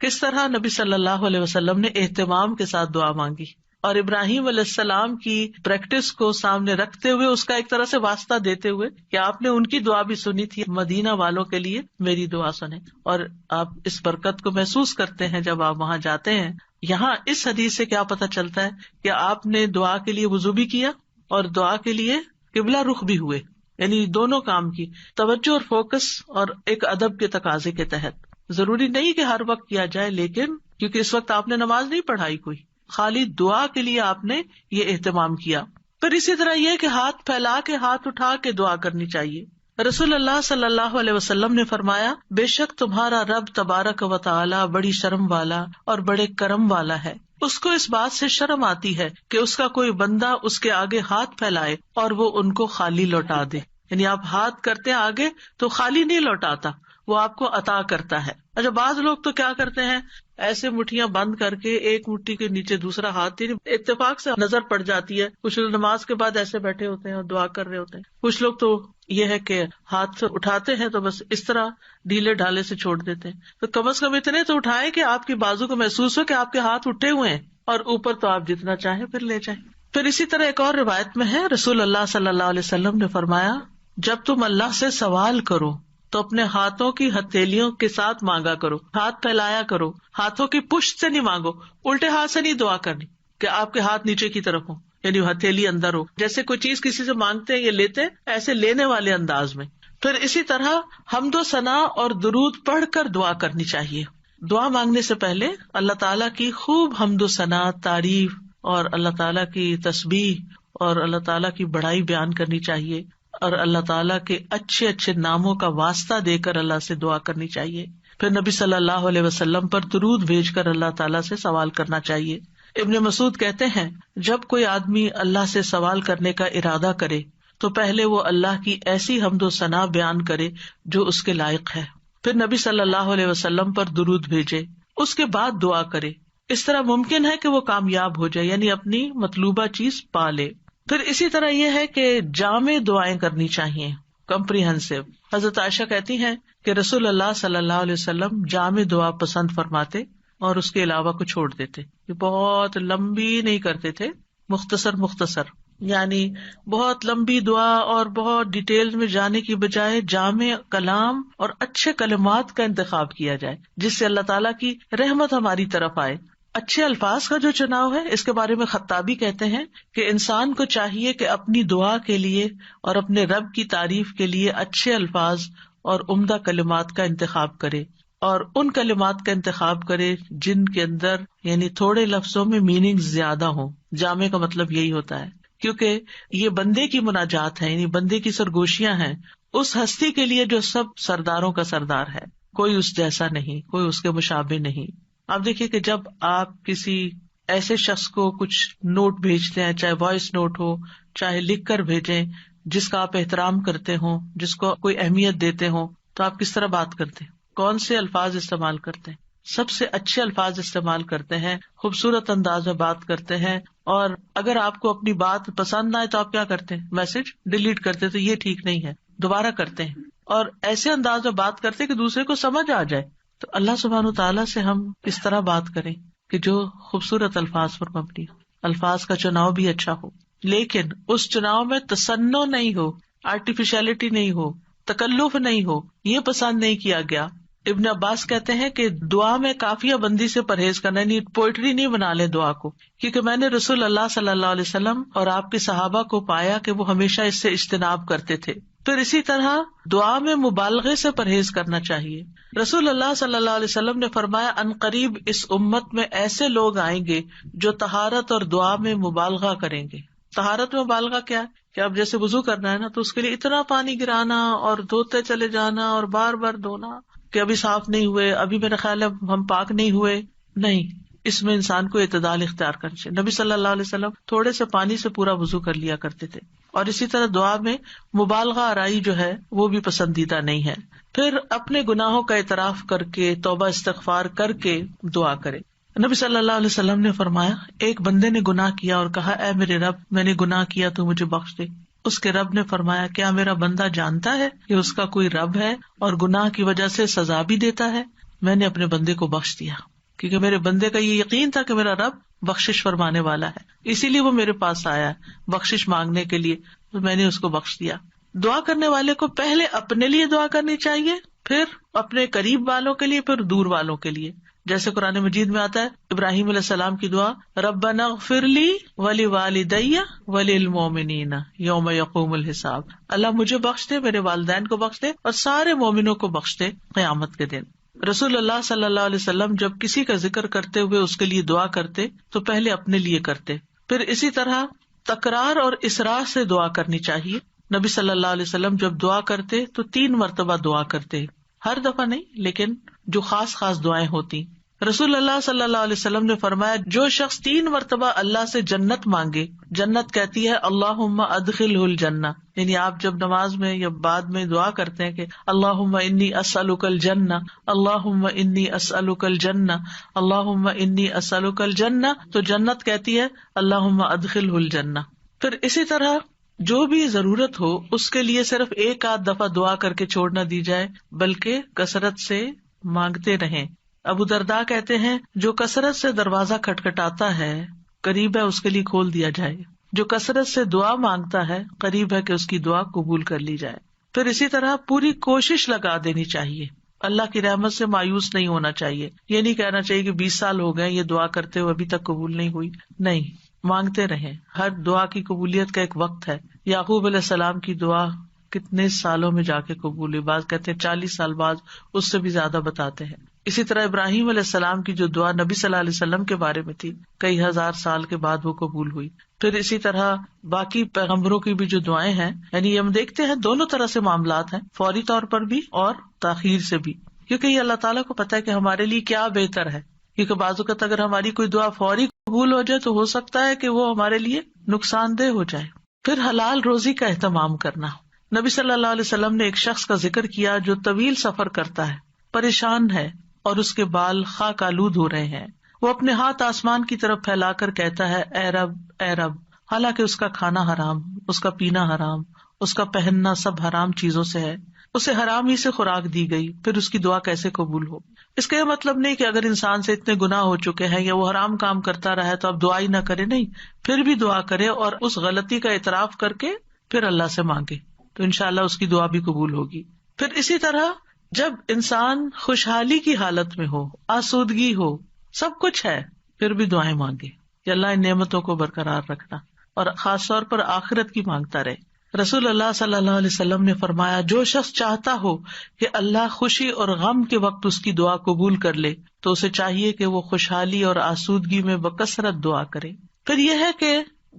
کس طرح نبی صلی اللہ علیہ وسلم نے اہتمام کے ساتھ دعا مانگی، اور ابراہیم علیہ السلام کی پریکٹس کو سامنے رکھتے ہوئے، اس کا ایک طرح سے واسطہ دیتے ہوئے کہ آپ نے ان کی دعا بھی سنی تھی، مدینہ والوں کے لیے میری دعا سنیں. اور آپ اس برکت کو محسوس کرتے ہیں جب آپ وہاں جاتے ہیں. یہاں اس حدیث سے کیا پتہ چلتا ہے کہ آپ نے دعا کے لیے وضو بھی کیا اور دعا کے لیے قبلہ رخ بھی ہوئے، یعنی دونوں کام کی توجہ اور فوکس، اور ایک ادب کے تقاضے کے تحت. ضروری نہیں کہ ہر وقت کیا جائے، لیکن کیونکہ اس وقت آپ نے نماز نہیں پڑھائی کوئی، خالی دعا کے لیے آپ نے یہ اہتمام کیا. پھر اسی طرح یہ کہ ہاتھ پھیلا کے، ہاتھ اٹھا کے دعا کرنی چاہیے. رسول اللہ صلی اللہ علیہ وسلم نے فرمایا، بے شک تمہارا رب تبارک و تعالی بڑی شرم والا اور بڑے کرم والا ہے. اس کو اس بات سے شرم آتی ہے کہ اس کا کوئی بندہ اس کے آگے ہاتھ پھیلائے اور وہ ان کو خالی لوٹا دے. یعنی آپ ہاتھ کرتے آگے تو خالی نہیں لوٹاتا، وہ آپ کو عطا کرتا ہے. اچھا، بعض لوگ تو کیا کرتے ہیں، ایسے مٹھیاں بند کر کے ایک مٹھی کے نیچے دوسرا ہاتھ، اتفاق سے نظر پڑ جاتی ہے. کچھ لوگ نماز کے بعد ایسے بیٹھے ہوتے ہیں اور دعا کر رہے ہوتے ہیں. کچھ لوگ تو یہ ہے کہ ہاتھ سے اٹھاتے ہیں تو بس اس طرح ڈھیلے ڈھالے سے چھوڑ دیتے ہیں. تو کم از کم اتنے تو اٹھائیں کہ آپ کی بازو کو محسوس ہو کہ آپ کے ہاتھ اٹھے ہوئے ہیں، اور اوپر تو آپ جتنا چاہیں پھر لے جائیں. پھر اسی طرح ایک اور روایت میں ہے، رسول اللہ صلی اللہ علیہ وسلم نے فرمایا، جب تم اللہ سے سوال کرو تو اپنے ہاتھوں کی ہتھیلیوں کے ساتھ مانگا کرو، ہاتھ پھیلایا کرو، ہاتھوں کی پشت سے نہیں مانگو. الٹے ہاتھ سے نہیں دعا کرنی کہ آپ کے ہاتھ نیچے کی طرف ہو، یعنی ہتھیلی اندر ہو، جیسے کوئی چیز کسی سے مانگتے ہیں یہ لیتے ہیں، ایسے لینے والے انداز میں. پھر اسی طرح حمد و ثنا اور درود پڑھ کر دعا کرنی چاہیے. دعا مانگنے سے پہلے اللہ تعالیٰ کی خوب حمد و ثنا، تعریف، اور اللہ تعالیٰ کی تسبیح اور اللہ تعالیٰ کی بڑائی بیان کرنی چاہیے، اور اللہ تعالیٰ کے اچھے اچھے ناموں کا واسطہ دے کر اللہ سے دعا کرنی چاہیے. پھر نبی صلی اللہ علیہ وسلم پر درود بھیج کر اللہ تعالیٰ سے سوال کرنا چاہیے. ابن مسعود کہتے ہیں، جب کوئی آدمی اللہ سے سوال کرنے کا ارادہ کرے تو پہلے وہ اللہ کی ایسی حمد و ثنا بیان کرے جو اس کے لائق ہے، پھر نبی صلی اللہ علیہ وسلم پر درود بھیجے، اس کے بعد دعا کرے. اس طرح ممکن ہے کہ وہ کامیاب ہو جائے، یعنی اپنی مطلوبہ چیز پا لے. پھر اسی طرح یہ ہے کہ جامع دعائیں کرنی چاہیے، کمپریہنسو. حضرت عائشہ کہتی ہیں کہ رسول اللہ صلی اللہ علیہ وسلم جامع دعا پسند فرماتے اور اس کے علاوہ کو چھوڑ دیتے. یہ بہت لمبی نہیں کرتے تھے، مختصر. یعنی بہت لمبی دعا اور بہت ڈیٹیل میں جانے کی بجائے جامع کلام اور اچھے کلمات کا انتخاب کیا جائے جس سے اللہ تعالیٰ کی رحمت ہماری طرف آئے. اچھے الفاظ کا جو چناؤ ہے اس کے بارے میں خطابی کہتے ہیں کہ انسان کو چاہیے کہ اپنی دعا کے لیے اور اپنے رب کی تعریف کے لیے اچھے الفاظ اور عمدہ کلمات کا انتخاب کرے، اور ان کلمات کا انتخاب کرے جن کے اندر یعنی تھوڑے لفظوں میں میننگ زیادہ ہوں. جامع کا مطلب یہی ہوتا ہے، کیونکہ یہ بندے کی مناجات ہے، یعنی بندے کی سرگوشیاں ہیں اس ہستی کے لیے جو سب سرداروں کا سردار ہے، کوئی اس جیسا نہیں، کوئی اس کے مشابہ نہیں. آپ دیکھیے کہ جب آپ کسی ایسے شخص کو کچھ نوٹ بھیجتے ہیں، چاہے وائس نوٹ ہو چاہے لکھ کر بھیجیں، جس کا آپ احترام کرتے ہوں، جس کو کوئی اہمیت دیتے ہوں، تو آپ کس طرح بات کرتے ہیں؟ کون سے الفاظ استعمال کرتے ہیں؟ سب سے اچھے الفاظ استعمال کرتے ہیں، خوبصورت انداز میں بات کرتے ہیں. اور اگر آپ کو اپنی بات پسند نہ آئے تو آپ کیا کرتے ہیں؟ میسج ڈیلیٹ کرتے، تو یہ ٹھیک نہیں ہے، دوبارہ کرتے ہیں اور ایسے انداز میں بات کرتے کہ دوسرے کو سمجھ آ جائے. تو اللہ سبحانہ تعالیٰ سے ہم اس طرح بات کریں کہ جو خوبصورت الفاظ پر مبنی ہو، الفاظ کا چناؤ بھی اچھا ہو، لیکن اس چناؤ میں تصنع نہیں ہو، آرٹیفیشلٹی نہیں ہو، تکلف نہیں ہو، یہ پسند نہیں کیا گیا. ابن عباس کہتے ہیں کہ دعا میں قافیہ بندی سے پرہیز کرنا، یعنی پوئٹری نہیں بنا لے دعا کو، کیونکہ میں نے رسول اللہ صلی اللہ علیہ وسلم اور آپ کے صحابہ کو پایا کہ وہ ہمیشہ اس سے اجتناب کرتے تھے. پھر اسی طرح دعا میں مبالغے سے پرہیز کرنا چاہیے. رسول اللہ صلی اللہ علیہ وسلم نے فرمایا ان قریب اس امت میں ایسے لوگ آئیں گے جو طہارت اور دعا میں مبالغہ کریں گے. طہارت میں مبالغہ کیا ہے کہ اب جیسے وضو کرنا ہے نا، تو اس کے لیے اتنا پانی گرانا اور دھوتے چلے جانا اور بار بار دھونا کہ ابھی صاف نہیں ہوئے، ابھی میرا خیال ہے ہم پاک نہیں ہوئے. نہیں، اس میں انسان کو اعتدال اختیار کرنا چاہیے. نبی صلی اللہ علیہ وسلم تھوڑے سے پانی سے پورا وضو کر لیا کرتے تھے. اور اسی طرح دعا میں مبالغہ آرائی جو ہے وہ بھی پسندیدہ نہیں ہے. پھر اپنے گناہوں کا اعتراف کر کے توبہ استغفار کر کے دعا کرے. نبی صلی اللہ علیہ وسلم نے فرمایا ایک بندے نے گناہ کیا اور کہا اے میرے رب میں نے گناہ کیا تو مجھے بخش دے. اس کے رب نے فرمایا کیا میرا بندہ جانتا ہے کہ اس کا کوئی رب ہے اور گناہ کی وجہ سے سزا بھی دیتا ہے؟ میں نے اپنے بندے کو بخش دیا، کیونکہ میرے بندے کا یہ یقین تھا کہ میرا رب بخشش فرمانے والا ہے، اسی لیے وہ میرے پاس آیا بخشش مانگنے کے لیے، تو میں نے اس کو بخش دیا. دعا کرنے والے کو پہلے اپنے لیے دعا کرنی چاہیے، پھر اپنے قریب والوں کے لیے، پھر دور والوں کے لیے. جیسے قرآن مجید میں آتا ہے ابراہیم علیہ السلام کی دعا ربنا اغفر لی ولوالدی وللمؤمنین یوم یقوم الحساب. اللہ مجھے بخش دے، میرے والدین کو بخش دے اور سارے مومنوں کو بخش دے قیامت کے دن. رسول اللہ صلی اللہ علیہ وسلم جب کسی کا ذکر کرتے ہوئے اس کے لیے دعا کرتے تو پہلے اپنے لیے کرتے. پھر اسی طرح تکرار اور اسراء سے دعا کرنی چاہیے. نبی صلی اللہ علیہ وسلم جب دعا کرتے تو 3 مرتبہ دعا کرتے، ہر دفعہ نہیں لیکن جو خاص خاص دعائیں ہوتی. رسول اللہ صلی اللہ علیہ وسلم نے فرمایا جو شخص 3 مرتبہ اللہ سے جنت مانگے، جنت کہتی ہے اللہم ادخلہ الجنہ. یعنی آپ جب نماز میں یا بعد میں دعا کرتے ہیں کہ اللہم انی اسألک الجنہ، اللہم انی اسألک الجنہ، اللہم انی اسألک الجنہ، تو جنت کہتی ہے اللہم ادخلہ الجنہ. پھر اسی طرح جو بھی ضرورت ہو اس کے لیے صرف 1 دفعہ دعا کر کے چھوڑ نہ دی جائے، بلکہ کثرت سے مانگتے رہیں. ابو درداء کہتے ہیں جو کثرت سے دروازہ کھٹکھٹاتا ہے قریب ہے اس کے لیے کھول دیا جائے، جو کثرت سے دعا مانگتا ہے قریب ہے کہ اس کی دعا قبول کر لی جائے. پھر اسی طرح پوری کوشش لگا دینی چاہیے، اللہ کی رحمت سے مایوس نہیں ہونا چاہیے. یہ نہیں کہنا چاہیے کہ 20 سال ہو گئے یہ دعا کرتے ہوئے ابھی تک قبول نہیں ہوئی. نہیں، مانگتے رہیں. ہر دعا کی قبولیت کا ایک وقت ہے. یعقوب علیہ السلام کی دعا کتنے سالوں میں جا کے قبول ہوئی، بعض کہتے ہیں 40 سال بعد، اس سے بھی زیادہ بتاتے ہیں. اسی طرح ابراہیم علیہ السلام کی جو دعا نبی صلی اللہ علیہ وسلم کے بارے میں تھی کئی ہزار سال کے بعد وہ قبول ہوئی. پھر اسی طرح باقی پیغمبروں کی بھی جو دعائیں ہیں، یعنی ہم دیکھتے ہیں دونوں طرح سے معاملات ہیں، فوری طور پر بھی اور تاخیر سے بھی، کیونکہ یہ اللہ تعالیٰ کو پتا ہے کہ ہمارے لیے کیا بہتر ہے. کیونکہ بعض اوقات اگر ہماری کوئی دعا فوری قبول ہو جائے تو ہو سکتا ہے کہ وہ ہمارے لیے نقصان دہ ہو جائے. پھر حلال روزی کا اہتمام کرنا. نبی صلی اللہ علیہ وسلم نے ایک شخص کا ذکر کیا جو طویل سفر کرتا ہے، پریشان ہے اور اس کے بال خاک آلود ہو رہے ہیں. وہ اپنے ہاتھ آسمان کی طرف پھیلا کر کہتا ہے اے رب اے رب، حالانکہ اس کا کھانا حرام، اس کا پینا حرام، اس کا پہننا سب حرام چیزوں سے ہے. اسے حرام ہی سے خوراک دی گئی، پھر اس کی دعا کیسے قبول ہو؟ اس کا یہ مطلب نہیں کہ اگر انسان سے اتنے گناہ ہو چکے ہیں یا وہ حرام کام کرتا رہا ہے تو اب دعا ہی نہ کرے، نہیں، پھر بھی دعا کرے اور اس غلطی کا اعتراف کر کے پھر اللہ سے مانگے تو انشاءاللہ اس کی دعا بھی قبول ہوگی۔ پھر اسی طرح جب انسان خوشحالی کی حالت میں ہو، آسودگی ہو، سب کچھ ہے، پھر بھی دعائیں مانگے کہ اللہ ان نعمتوں کو برقرار رکھنا، اور خاص طور پر آخرت کی مانگتا رہے۔ رسول اللہ صلی اللہ علیہ وسلم نے فرمایا، جو شخص چاہتا ہو کہ اللہ خوشی اور غم کے وقت اس کی دعا قبول کر لے تو اسے چاہیے کہ وہ خوشحالی اور آسودگی میں بکثرت دعا کرے۔ پھر یہ ہے کہ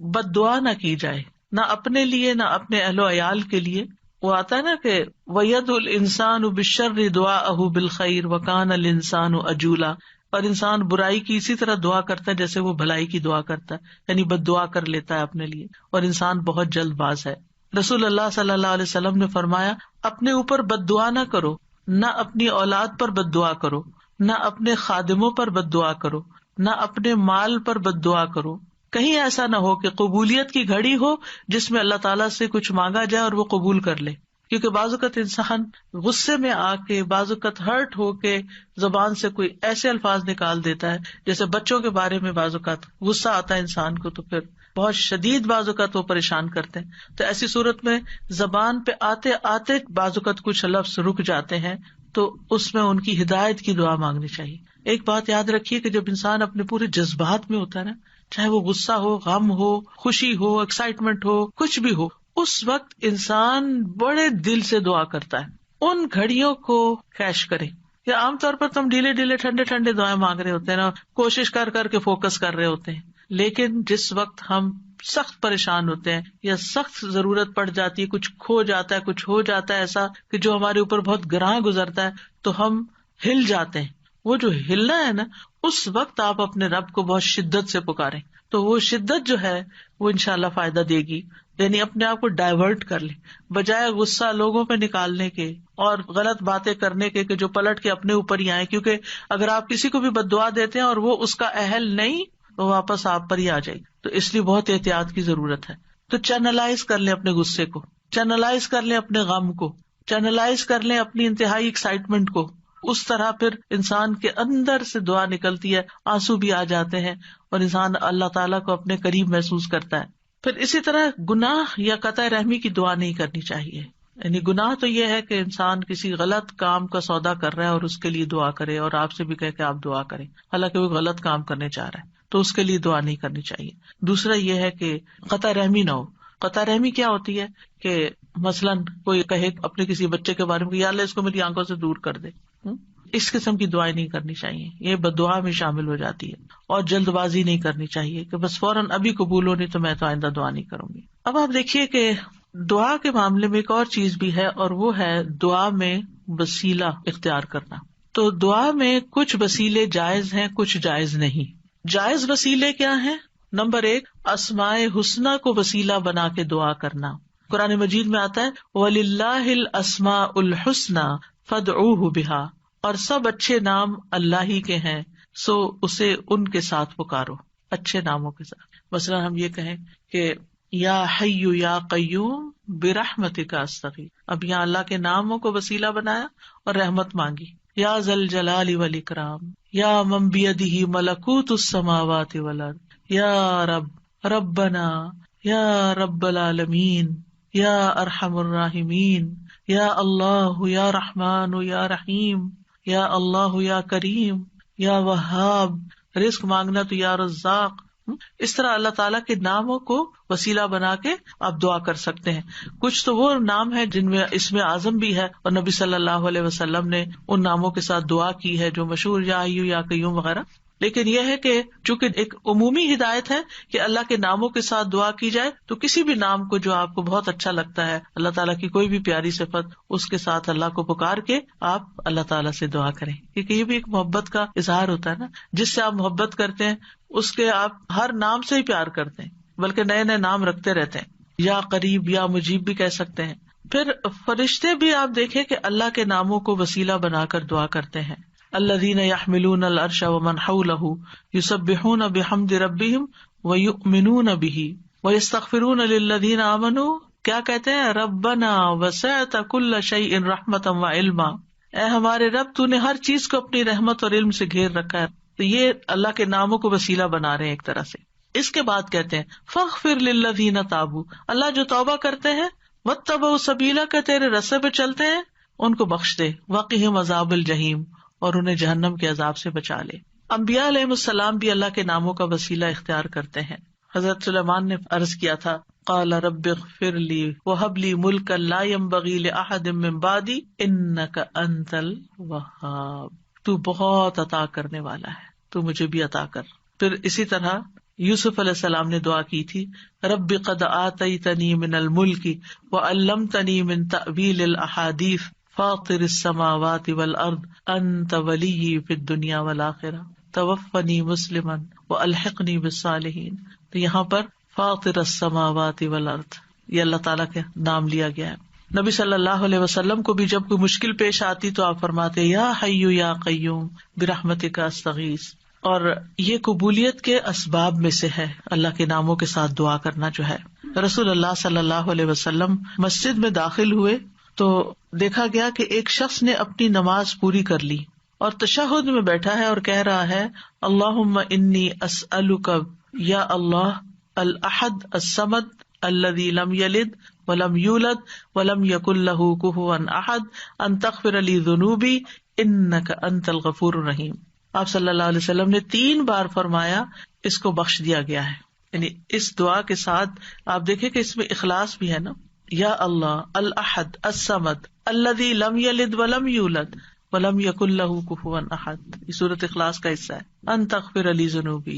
بد دعا نہ کی جائے، نہ اپنے لیے نہ اپنے اہل و عیال کے لیے۔ وہ آتا ہے نا کہ وَيَدْعُ الْإِنسَانُ بِالشَّرِّ دُعَاءَهُ بِالْخَيْرِ وَكَانَ الْإِنسَانُ عَجُولًا، اور انسان برائی کی اسی طرح دعا کرتا ہے جیسے وہ بھلائی کی دعا کرتا ہے، یعنی بد دعا کر لیتا ہے اپنے لیے، اور انسان بہت جلد باز ہے۔ رسول اللہ صلی اللہ علیہ وسلم نے فرمایا، اپنے اوپر بد دعا نہ کرو، نہ اپنی اولاد پر بد دعا کرو، نہ اپنے خادموں پر بد دعا کرو، نہ اپنے مال پر بد دعا کرو، کہیں ایسا نہ ہو کہ قبولیت کی گھڑی ہو جس میں اللہ تعالیٰ سے کچھ مانگا جائے اور وہ قبول کر لے، کیونکہ بعض اوقات انسان غصے میں آ کے، بعض اوقات ہرٹ ہو کے زبان سے کوئی ایسے الفاظ نکال دیتا ہے، جیسے بچوں کے بارے میں بعض اوقات غصہ آتا ہے انسان کو تو پھر بہت شدید بعض اوقات وہ پریشان کرتے ہیں، تو ایسی صورت میں زبان پہ آتے آتے بعض اوقات کچھ لفظ رک جاتے ہیں، تو اس میں ان کی ہدایت کی دعا مانگنی چاہیے۔ ایک بات یاد رکھیے کہ جب انسان اپنے پورے جذبات میں ہوتا ہے نا، چاہے وہ غصہ ہو، غم ہو، خوشی ہو، ایکسائٹمنٹ ہو، کچھ بھی ہو، اس وقت انسان بڑے دل سے دعا کرتا ہے۔ ان گھڑیوں کو کیش کرے، یا عام طور پر تم ڈھیلے ڈھیلے ٹھنڈے ٹھنڈے دعائیں مانگ رہے ہوتے ہیں نا، کوشش کر کر کے فوکس کر رہے ہوتے ہیں، لیکن جس وقت ہم سخت پریشان ہوتے ہیں یا سخت ضرورت پڑ جاتی ہے، کچھ کھو جاتا ہے، کچھ ہو جاتا ہے ایسا کہ جو ہمارے اوپر بہت گراں گزرتا ہے، تو ہم ہل جاتے ہیں۔ وہ جو ہلنا ہے نا، اس وقت آپ اپنے رب کو بہت شدت سے پکاریں، تو وہ شدت جو ہے وہ انشاءاللہ فائدہ دے گی، یعنی اپنے آپ کو ڈائیورٹ کر لیں، بجائے غصہ لوگوں پہ نکالنے کے اور غلط باتیں کرنے کے کہ جو پلٹ کے اپنے اوپر ہی آئے، کیونکہ اگر آپ کسی کو بھی بد دعا دیتے ہیں اور وہ اس کا اہل نہیں، وہ واپس آپ پر ہی آ جائے گی، تو اس لیے بہت احتیاط کی ضرورت ہے۔ تو چینلائز کر لیں اپنے غصے کو، چینلائز کر لیں اپنے غم کو، چینلائز کر لیں اپنی انتہائی ایکسائٹمنٹ کو، اس طرح پھر انسان کے اندر سے دعا نکلتی ہے، آنسو بھی آ جاتے ہیں اور انسان اللہ تعالیٰ کو اپنے قریب محسوس کرتا ہے۔ پھر اسی طرح گناہ یا قطع رحمی کی دعا نہیں کرنی چاہیے، یعنی گناہ تو یہ ہے کہ انسان کسی غلط کام کا سودا کر رہا ہے اور اس کے لیے دعا کرے اور آپ سے بھی کہے کہ آپ دعا کریں، حالانکہ وہ غلط کام کرنے چاہ رہا ہے تو اس کے لیے دعا نہیں کرنی چاہیے۔ دوسرا یہ ہے کہ قطع رحمی نہ ہو۔ قطع رحمی کیا ہوتی ہے کہ مثلاً کوئی کہے اپنے کسی بچے کے بارے میں کہ یا اللہ اس کو میری آنکھوں سے دور کر دے، اس قسم کی دعائیں نہیں کرنی چاہیے، یہ بد دعا میں شامل ہو جاتی ہے۔ اور جلد بازی نہیں کرنی چاہیے کہ بس فوراً ابھی قبول ہو، نہیں تو میں تو آئندہ دعا نہیں کروں گی۔ اب آپ دیکھیے کہ دعا کے معاملے میں ایک اور چیز بھی ہے، اور وہ ہے دعا میں وسیلہ اختیار کرنا۔ تو دعا میں کچھ وسیلے جائز ہیں، کچھ جائز نہیں۔ جائز وسیلے کیا ہیں؟ نمبر 1، اسماء حسنی کو وسیلہ بنا کے دعا کرنا۔ قرآن مجید میں آتا ہے وَلِلَّهِ الْأَسْمَاءُ الْحُسْنَى فَادْعُوهُ بِهَا، اور سب اچھے نام اللہ ہی کے ہیں، سو اسے ان کے ساتھ پکارو، اچھے ناموں کے ساتھ۔ مثلا ہم یہ کہیں کہ یا حی یا قیوم برحمتک استغیث، اب یہاں اللہ کے ناموں کو وسیلہ بنایا اور رحمت مانگی۔ یا ذا الجلال والاکرام، یا من بیدہ ملکوت السماوات والارض، یا رب ربنا، یا رب العالمین، یا ارحم الراحمین، یا اللہ یا رحمان یا رحیم، یا اللہ یا کریم، یا وہاب، رزق مانگنا تو یا رزاق۔ اس طرح اللہ تعالیٰ کے ناموں کو وسیلہ بنا کے آپ دعا کر سکتے ہیں۔ کچھ تو وہ نام ہے جن میں اسم اعظم بھی ہے، اور نبی صلی اللہ علیہ وسلم نے ان ناموں کے ساتھ دعا کی ہے جو مشہور یا حی یا قیوم وغیرہ۔ لیکن یہ ہے کہ چونکہ ایک عمومی ہدایت ہے کہ اللہ کے ناموں کے ساتھ دعا کی جائے، تو کسی بھی نام کو جو آپ کو بہت اچھا لگتا ہے، اللہ تعالیٰ کی کوئی بھی پیاری صفت، اس کے ساتھ اللہ کو پکار کے آپ اللہ تعالیٰ سے دعا کریں، کیونکہ یہ بھی ایک محبت کا اظہار ہوتا ہے نا، جس سے آپ محبت کرتے ہیں اس کے آپ ہر نام سے ہی پیار کرتے ہیں، بلکہ نئے نئے نام رکھتے رہتے ہیں، یا قریب یا مجیب بھی کہہ سکتے ہیں۔ پھر فرشتے بھی آپ دیکھیں کہ اللہ کے ناموں کو وسیلہ بنا کر دعا کرتے ہیں۔ الذین یحملون العرش ومن حولہ یسبحون بحمد ربہم ویؤمنون بہ ویستغفرون للذین آمنوا کیا کہتے ہیں؟ ربنا وسعت کل شیء رحمتا وعلما، اے ہمارے رب تو نے ہر چیز کو اپنی رحمت اور علم سے گھیر رکھا ہے. تو یہ اللہ کے ناموں کو وسیلہ بنا رہے ہیں ایک طرح سے. اس کے بعد کہتے ہیں فاغفر للذین تابوا، اللہ جو توبہ کرتے ہیں، واتبعوا سبیلک، کہ تیرے رستے پہ چلتے ہیں، ان کو بخش دے، وقہم عذاب الجحیم، اور انہیں جہنم کے عذاب سے بچا لے. انبیاء علیہ السلام بھی اللہ کے ناموں کا وسیلہ اختیار کرتے ہیں. حضرت سلیمان نے عرض کیا تھا قال رب اغفر لی وہب لی ملکا لا ينبغی لأحد من بعدی انک انت الوہاب، تو بہت عطا کرنے والا ہے، تو مجھے بھی عطا کر. پھر اسی طرح یوسف علیہ السلام نے دعا کی تھی رب قد آتیتنی من الملک وعلمتنی من تأویل الاحادیث فاطر السماوات والارض انت ولی فی الدنیا والآخرہ توفنی مسلما والحقنی بالصالحین. تو یہاں پر فاطر السماوات والارض یہ اللہ تعالیٰ کے نام لیا گیا ہے. نبی صلی اللہ علیہ وسلم کو بھی جب کوئی مشکل پیش آتی تو آپ فرماتے یا حی یا قیوم برحمتک استغیث. اور یہ قبولیت کے اسباب میں سے ہے اللہ کے ناموں کے ساتھ دعا کرنا جو ہے. رسول اللہ صلی اللہ علیہ وسلم مسجد میں داخل ہوئے تو دیکھا گیا کہ ایک شخص نے اپنی نماز پوری کر لی اور تشہد میں بیٹھا ہے اور کہہ رہا ہے اللہم انی اسألک یا اللہ الاحد الصمد الذی لم یلد ولم یولد ولم یکن لہ کفوا احد ان تغفر لی ذنوبی انک انت الغفور الرحیم. آپ صلی اللہ علیہ وسلم نے 3 بار فرمایا اس کو بخش دیا گیا ہے. یعنی اس دعا کے ساتھ آپ دیکھیں کہ اس میں اخلاص بھی ہے نا. یا اللہ الاحد الصمد الذی لم یلد ولم یولد ولم یکن لہ کفوا احد، یہ سورۃ اخلاص کا حصہ ہے. ان تغفر لی ذنوبی،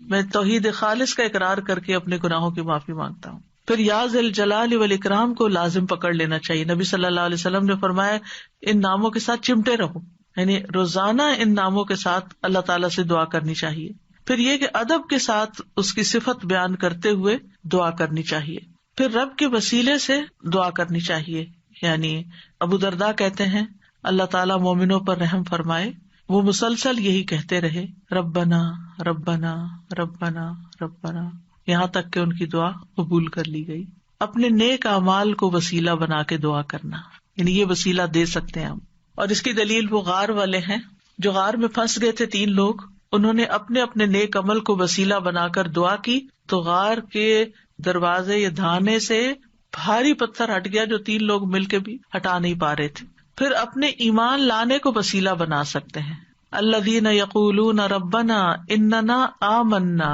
میں توحید خالص کا اقرار کر کے اپنے گناہوں کی معافی مانگتا ہوں. پھر یا ذی الجلال والاکرام کو لازم پکڑ لینا چاہیے. نبی صلی اللہ علیہ وسلم نے فرمایا ان ناموں کے ساتھ چمٹے رہو، یعنی روزانہ ان ناموں کے ساتھ اللہ تعالیٰ سے دعا کرنی چاہیے. پھر یہ کہ ادب کے ساتھ اس کی صفت بیان کرتے ہوئے دعا کرنی چاہیے. پھر رب کے وسیلے سے دعا کرنی چاہیے. یعنی ابو درداء کہتے ہیں اللہ تعالیٰ مومنوں پر رحم فرمائے، وہ مسلسل یہی کہتے رہے ربنا ربنا ربنا ربنا، یہاں تک کہ ان کی دعا قبول کر لی گئی. اپنے نیک اعمال کو وسیلہ بنا کے دعا کرنا، یعنی یہ وسیلہ دے سکتے ہیں ہم. اور اس کی دلیل وہ غار والے ہیں جو غار میں پھنس گئے تھے 3 لوگ، انہوں نے اپنے اپنے نیک عمل کو وسیلہ بنا کر دعا کی تو غار کے دروازے یا دھانے سے بھاری پتھر ہٹ گیا جو 3 لوگ مل کے بھی ہٹا نہیں پا رہے تھے. پھر اپنے ایمان لانے کو وسیلہ بنا سکتے ہیں. الذین یقولون ربنا اننا آمنا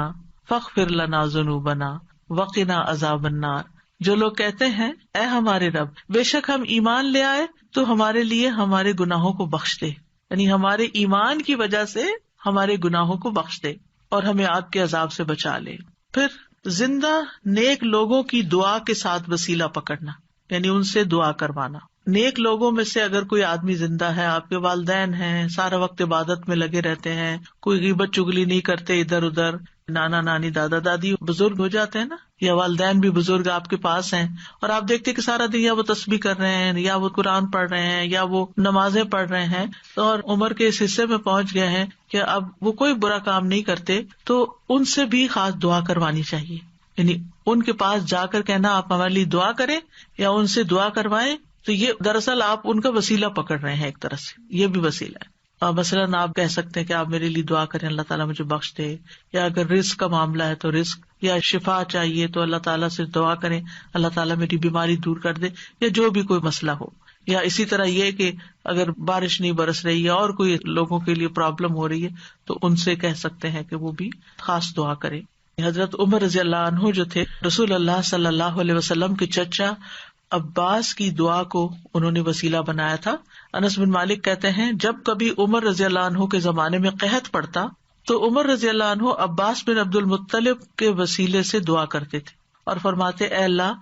فاغفر لنا ذنوبنا وقنا عذاب النار، جو لوگ کہتے ہیں اے ہمارے رب بے شک ہم ایمان لے آئے تو ہمارے لیے ہمارے گناہوں کو بخش دے، یعنی ہمارے ایمان کی وجہ سے ہمارے گناہوں کو بخش دے اور ہمیں آگ کے عذاب سے بچا لے. پھر زندہ نیک لوگوں کی دعا کے ساتھ وسیلہ پکڑنا، یعنی ان سے دعا کروانا. نیک لوگوں میں سے اگر کوئی آدمی زندہ ہے، آپ کے والدین ہیں، سارا وقت عبادت میں لگے رہتے ہیں، کوئی غیبت چگلی نہیں کرتے ادھر ادھر، نانا نانی دادا دادی بزرگ ہو جاتے ہیں نا، یا والدین بھی بزرگ آپ کے پاس ہیں اور آپ دیکھتے کہ سارا دن یا وہ تسبیح کر رہے ہیں یا وہ قرآن پڑھ رہے ہیں یا وہ نمازیں پڑھ رہے ہیں اور عمر کے اس حصے میں پہنچ گئے ہیں کہ اب وہ کوئی برا کام نہیں کرتے، تو ان سے بھی خاص دعا کروانی چاہیے. یعنی ان کے پاس جا کر کہنا آپ ہمارے لیے دعا کریں یا ان سے دعا کروائیں، تو یہ دراصل آپ ان کا وسیلہ پکڑ رہے ہیں ایک طرح سے، یہ بھی وسیلہ ہے. مثلاً آپ کہہ سکتے ہیں کہ آپ میرے لیے دعا کریں اللہ تعالیٰ مجھے بخش دے، یا اگر رزق کا معاملہ ہے تو رزق یا شفا چاہیے تو اللہ تعالیٰ سے دعا کریں اللہ تعالیٰ میری بیماری دور کر دے، یا جو بھی کوئی مسئلہ ہو. یا اسی طرح یہ کہ اگر بارش نہیں برس رہی ہے اور کوئی لوگوں کے لیے پرابلم ہو رہی ہے تو ان سے کہہ سکتے ہیں کہ وہ بھی خاص دعا کریں. حضرت عمر رضی اللہ عنہ جو تھے رسول اللہ صلی اللہ علیہ وسلم کے چچا عباس کی دعا کو انہوں نے وسیلہ بنایا تھا. انس بن مالک کہتے ہیں جب کبھی عمر رضی اللہ عنہ کے زمانے میں قحط پڑتا تو عمر رضی اللہ عنہ عباس بن عبد المطلب کے وسیلے سے دعا کرتے تھے اور فرماتے اے اللہ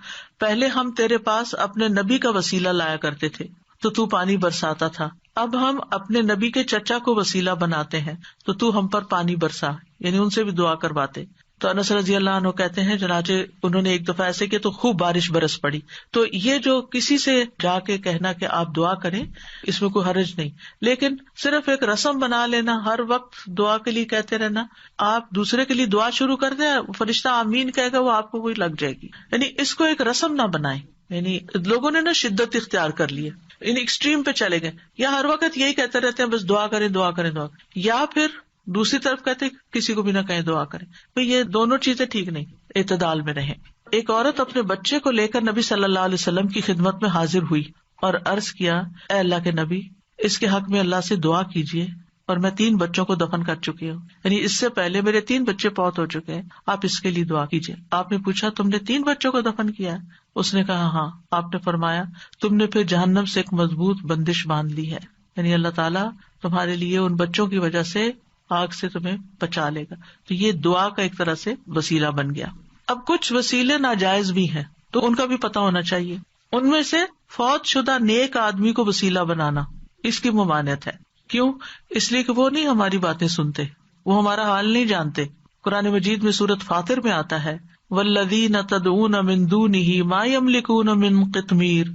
پہلے ہم تیرے پاس اپنے نبی کا وسیلہ لایا کرتے تھے تو پانی برساتا تھا، اب ہم اپنے نبی کے چچا کو وسیلہ بناتے ہیں تو ہم پر پانی برسا، یعنی ان سے بھی دعا کرواتے. تو انس رضی اللہ عنہ کہتے ہیں چنانچہ انہوں نے ایک دفعہ ایسے کیا تو خوب بارش برس پڑی. تو یہ جو کسی سے جا کے کہنا کہ آپ دعا کریں اس میں کوئی حرج نہیں، لیکن صرف ایک رسم بنا لینا ہر وقت دعا کے لیے کہتے رہنا، آپ دوسرے کے لیے دعا شروع کر دیں فرشتہ آمین کہے گا وہ آپ کو کوئی لگ جائے گی، یعنی اس کو ایک رسم نہ بنائیں. یعنی لوگوں نے نا شدت اختیار کر لی ہے، یعنی ایکسٹریم پہ چلے گئے، یا ہر وقت یہی کہتے رہتے ہیں بس دعا کریں دعا کریں دعا کریں، یا پھر دوسری طرف کہتے کسی کو بھی نہ کہیں دعا کریں. یہ دونوں چیزیں ٹھیک نہیں، اعتدال میں رہیں. ایک عورت اپنے بچے کو لے کر نبی صلی اللہ علیہ وسلم کی خدمت میں حاضر ہوئی اور عرض کیا، اے اللہ کے نبی، اس کے حق میں اللہ سے دعا کیجیے اور میں 3 بچوں کو دفن کر چکی ہوں، یعنی اس سے پہلے میرے 3 بچے فوت ہو چکے ہیں، آپ اس کے لیے دعا کیجیے. آپ نے پوچھا تم نے 3 بچوں کو دفن کیا ہے؟ اس نے کہا ہاں. آپ نے فرمایا تم نے پھر جہنم سے ایک مضبوط بندش باندھ لی ہے، یعنی اللہ تعالیٰ تمہارے لیے ان بچوں کی وجہ سے آگ سے تمہیں بچا لے گا. تو یہ دعا کا ایک طرح سے وسیلہ بن گیا. اب کچھ وسیلے ناجائز بھی ہیں تو ان کا بھی پتہ ہونا چاہیے. ان میں سے فوت شدہ نیک آدمی کو وسیلہ بنانا، اس کی ممانعت ہے. کیوں؟ اس لیے کہ وہ نہیں ہماری باتیں سنتے، وہ ہمارا حال نہیں جانتے. قرآن مجید میں سورۃ فاطر میں آتا ہے والذین تدعون من دونہ ما یملکون من قطمیر